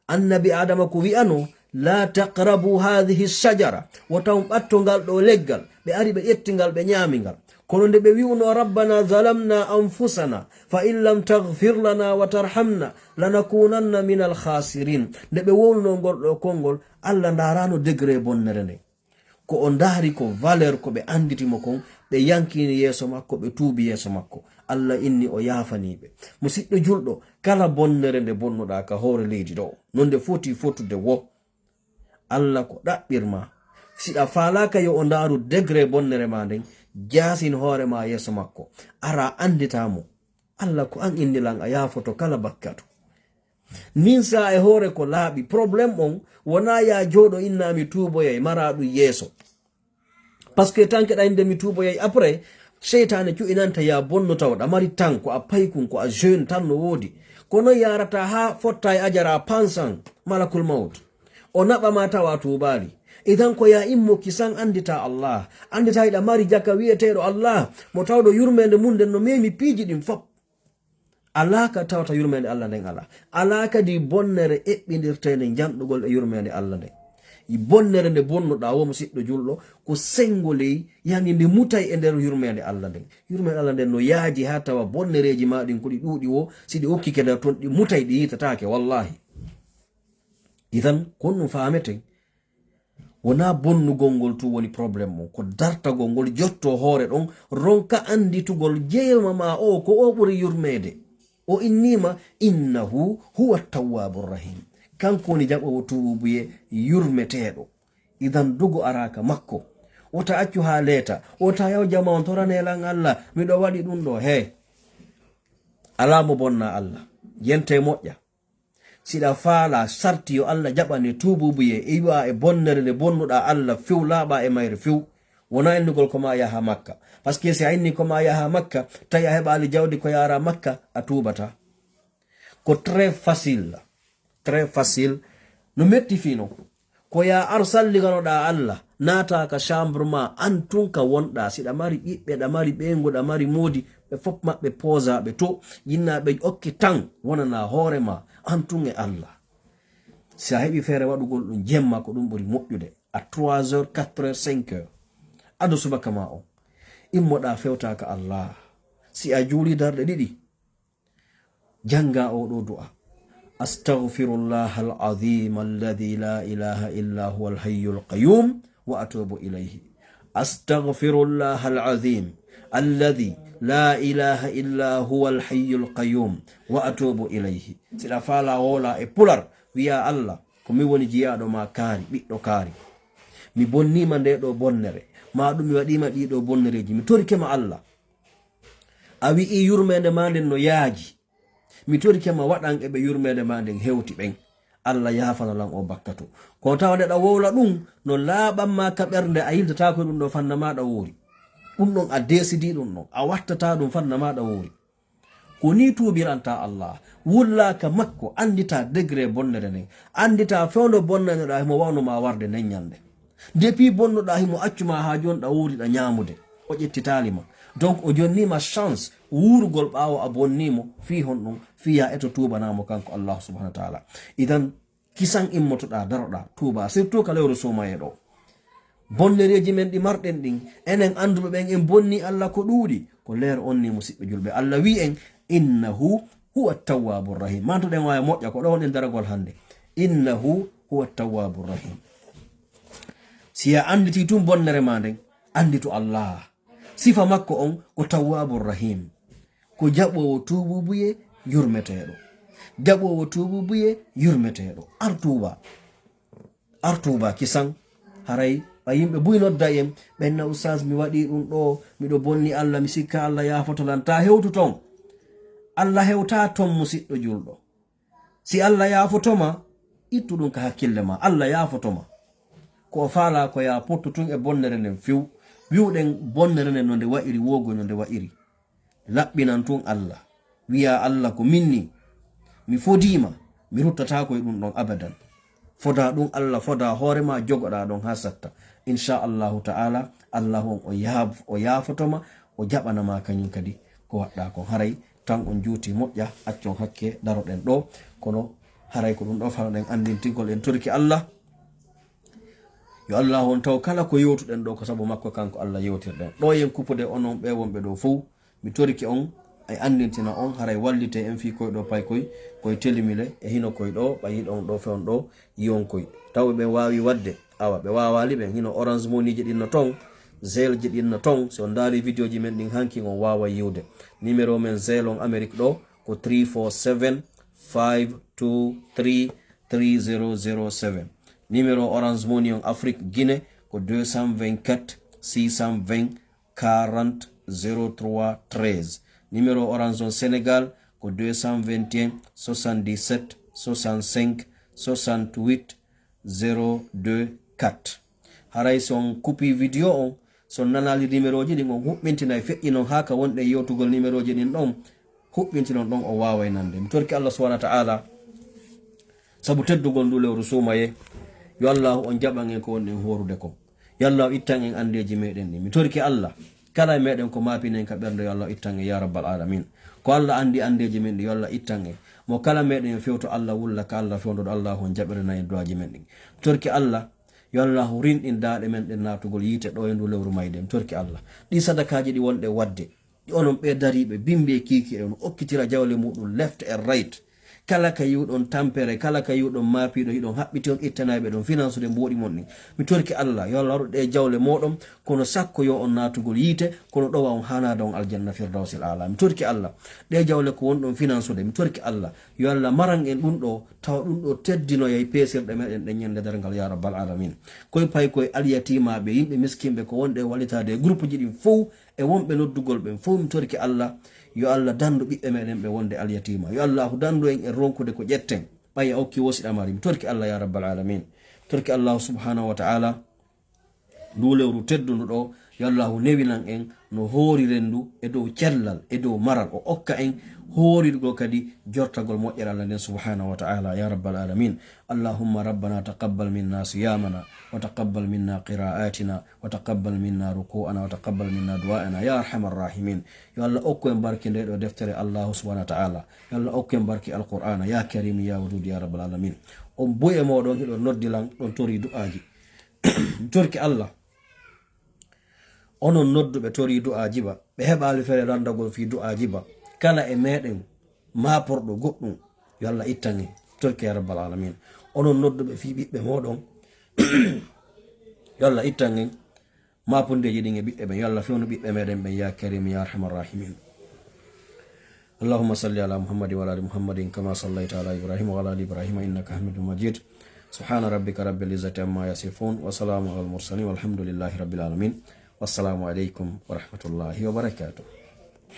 annabi adama ko wi'ano la taqrabu hadhihi shajara wataw ɓatto ngal ɗo leggal ɓe ari ɓe ƴettingal ɓe ñaamingal kono nde ɓe wi'uno rabbana zalamna anfusana fa in lam taghfir lana wa tarhamna lanakunanna min alkhasirin nde ɓe wownuno ngol ɗo konngol Allah ndarano degré bonnere nde ko o ndaari ko valeur ko ɓe anditimo kon ɓe yankini yeeso makko ɓe tuubi yeeso makko Allah inni o yaafaniɓe musidɗo julɗo kala bonnere nde bonnuɗa ka hoore leydi ɗo nonde foti fotude wo Allah ko ɗaɓɓirma siɗa falaka yo o ndaaru degré bonnere ma nden jasin hoore ma yeeso makko ara anditamo Allah ko an indilan a yaafoto kala bakkatu nin sa e hoore ko laaɓi probléme on wona ya jooɗo innami tuuboyay maraɗum yeeso par ce que tanke ɗa inde mi tuuboyay après seytane cu'inanta ya bonno taw ɗa mari tan ko a paykun ko a jeune tan no woodi kono yarata ha fotta e ajara pansan malakul maut o naɓama tawa tuubaali idan ko ya immo kisan andita Allah andita ida mari jaka wiyeteɗo Allah mo tawɗo yurmede mum nden no memi piiji ɗin fop alaka tawata yurmede Allah nden ala alaka di bonnere eɓɓidirtede janɗugol e yurmede Allah nden i bonnere nde bonnuɗa wo musidɗo julɗo ko sengoley yani nde mutay e nder yurmede Allah nden yurmede Allah nden no yaaji ha tawa bonnereji maɗin ko ɗi ɗuuɗi wo siɗi hokkike nder toon ɗi mutay ɗi yitatake wallahi idan kon ɗum fameten wona bonnugol ngol tu woni probléme mo ko dartagol ngol jotto hoore ɗon ronka anditugol jeema ma o ko o ɓuri yurmede o innima innahu huwa tawwabur rahim kanko woni jaɓowo tubuye yurmeteɗo idan dugo araka makko wota accu ha leeta wota yaw jama on toranelan Allah miɗo waɗi ɗum ɗo he alamo bonna Allah yente moƴƴa siɗa faala sarti yo Allah jaɓane tububuye e wi'a e bonnere nde bonnuɗa Allah few laaɓa e mayre few wona innugol koma yaha makka par ce que si a inni koma yaha makka tawi a heɓali jawdi ko yara makka a tubata ko très facile no metti fino ko ya ar salliganoɗa Allah naata ka chambre ma antun ka wonɗa siɗa mari ɓiɓɓe ɗa mari ɓeygo ɗa mari moodi ɓe fop maɓɓe posaɓe to yinnaɓe okki tan wonana hoore ma antun e Allah si a heɓi feere waɗugol ɗum jemma ko ɗum ɓuri moƴƴude a 3h 4h 5h ado subaka ma o immoɗa fewtaka Allah si a juuli darɗe ɗiɗi janga o ɗo du'a astaghfirullah alazim alladhi la ilaha illa huwa alhayyul qayyum wa atubu ilayhi astaghfirullah alazim alladhi la ilaha illa huwa alhayyul qayyum wa atubu ilayhi. Sida fala wola e pular wiya Allah ko mi woni jiyaɗo ma kaari ɓiɗɗo kaari, mi bonnima nde ɗo bonnere ma ɗum mi waɗima ɗiɗo bonnereji, mi torikema Allah a wi'i yurmede ma nden no yaaji, mi torikema waɗan eɓe yurmede ma nden hewti ɓen, Allah yafanalan o bakkato. Ko tawa nde ɗa wowla ɗum no laaɓanma ka ɓernde a yiltatako ɗum ɗo fanna maɗa woori, ɗum ɗon a desidi ɗum ɗon a wattata ɗum fanna maɗa woori. Ko ni tuubiranta Allah, wullaka makko, andita degré bonnere nden, andita fewndo bonnaneɗa himo wawnoma warde nden ñande. Depuis bonnoɗa himo accuma ha joni ɗa wuriɗa ñamude, o ƴettitalima. Donc o jonnima chance wurugol ɓawo a bonnimo fi hon ɗum fiya eto tubanamo kanko Allah subhanahu wa ta'ala. Idan kisan immotoɗa daroɗa tuuba, surtout ka lewru sumaye ɗo. Bonnereji men ɗi marɗen ɗin enen anduɓe ɓen en bonni Allah ko ɗuuɗi, ko leer on ni musidɓe julɓe. Allah wi en innahu huwa tawwabur rahim. Mantoɗen waya moƴƴa ko ɗon en daragol hande. Innahu huwa tawwabur rahim. Si a anditi tum bonnere ma nden anditu Allah. Sifa makko on ko tawwabur rahim, ko jaɓowo tububuye yurmeteɗo, jaɓowo tububuye yurmeteɗo. Artuba kisan haray a yimɓe buy nodda en ɓenna oustaz mi waɗi ɗum ɗo miɗo bonni Allah, mi sikka Allah yafotolan. Ta hewtu ton, Allah hewta ton musidɗo julɗo. Si Allah yafotoma ittu ɗum ka hakkille ma, Allah yafotoma. Ko faala ko ya pottu tun e bonnere nden few wiwɗen bonnere nden no nde wa'iri wogo no nde wa'iri. Laɓɓinan tun Allah, wiya Allah ko minni mi fodima mi ruttatako e ɗum ɗon abadan. Foda ɗum Allah, foda hoorema jogoɗa ɗon ha satta. Inchallahu ta'ala Allah on o yafotoma, o jaɓanama kañum kadi ko waɗɗa kon. Haray tan on juuti moƴƴa accon hakke daroɗen ɗo, kono haray ko ɗum ɗo fanoɗen andintigol en torki Allah. Yo Allah on taw kala ko yewtuɗen ɗo ko sabu makko kanko Allah yewtirɗen ɗo. Yen kupude onon ɓe wonɓe ɗo fof mi toriki on ay andintina on haray wallite en fi koy ɗo pay koye telimile e hino koye ɗo ɓayiɗon ɗo fewn ɗo yiyon koye taw ɓe wawi wadde awa ɓe wawali ɓen hino Orange Money ji ɗinno ton, Zelle ji ɗinno ton. So on daari vidéo ji men ɗin hanki on wawa yiwde. Numéro men Zelle on Amérique ɗo ko 347 523 3007. Numéro Orange Money en Afrique Guinée ko 224 620 40 03 13. Numéro Orange en Sénégal ko 221 77 65 68 024. Haray son kupi vidéo on son nanali numéro ji ɗin on huɓɓintina e feƴƴinon ha ka wonɗe yewtugol numéro ji ɗin ɗon huɓɓintinon ɗon o waway nande. Mi torki Allah subhanahu wa ta'ala sabu teddugol ndu lewru sumaye. Yo Allah on jaɓan en ko wonɗen horude ko. Yo Allah ittan en andeji meɗen ɗi. Mi torki Allah kala meɗen ko mapinen ka ɓernde, yo Allah ittan en ya rabbal alamin. Ko Allah andi andeji men ɗi, yo Allah ittan en. Mo kala meɗen fewto Allah wulla ka Allah fewdoɗo Allah on jaɓirana en duwaji men ɗin. Mi torki Allah yo Allah rinɗin daaɗe men ɗen natugol yiite ɗo e ndu lewru mayde. Mi torki Allah ɗi sadakaji ɗi wonɗe wadde onon ɓe dariɓe bimbe kiki en okkitira jawle muɗum left and right. Kala ka yiwɗon tampere, kala ka yiwɗon mapiɗo hiɗon haɓɓiti on ittanaɓe ɗon finance de mboɗi mon ɗin. Mi torki Allah yo Allah ɗe jawle moɗon kono sakko yo on natugol yiite, kono ɗowa on hanade on aljanna firdausil ala. Mi torki Allah ɗe jawle ko wonɗon finance de, mi torki Allah yo Allah maran en ɗum ɗo tawa ɗum ɗo teddinoyay pesirɗe meɗen ɗen ñande dargal ya rabbal alamin. Koye pay koye alyatimaɓe, yimɓe miskinɓe ko wonɗe walitade groupe ji ɗin fof e wonɓe noddugol ɓen fof. Mi torki Allah yo Allah dandu ɓiɓɓe meɗen ɓe wonde alyatima. Yo Allah dandu en ronkude ko ƴetten ɓaya okki wosiɗamari. Mi torki Allah ya rabbal alamin. Torki Allah subhanahu wa ta'ala ndu lewru teddundu ɗo yo Allah newinan en no horiren ndu e dow cellal e dow maral, o okka en horirgo kadi jortagol moƴƴere Allah nden subhanahu wa ta'ala ya rabbal alamin. Allahumma rabbana taqabbal minna siyamana wa taqabbal minna qira'atina wa taqabbal minna ruku'ana wa taqabbal minna du'a'ana ya arhamar rahimin. Yo Allah okku en barki nde ɗo deftere Allah subhanahu wa ta'ala. Yo Allah okku en barki alqur'ana ya karim ya wadud ya rabbal alamin. On boye moɗon hiɗo noddilan ɗon tori du'aji. Torki Allah onon nodduɓe tori du'aji ba ɓe heɓali fere randagol fi du'aji ba kala e meɗen maporɗo goɗɗum yo Allah ittan en. Torki ya rabbal alamin. Onon nodduɓe fi ɓiɓɓe moɗon yo Allah ittan en ma pondeji ɗin e ɓiɓɓe ɓen yo Allah fewnu ɓiɓɓe meɗen ɓen ya karim ya arhamar rahimin. اللهم صل على محمد وعلى ال محمد كما صليت على ابراهيم وعلى ال ابراهيم انك حميد مجيد. سبحان ربك رب العزة عما يصفون وسلام على المرسلين والحمد لله رب العالمين. والسلام عليكم ورحمة الله وبركاته.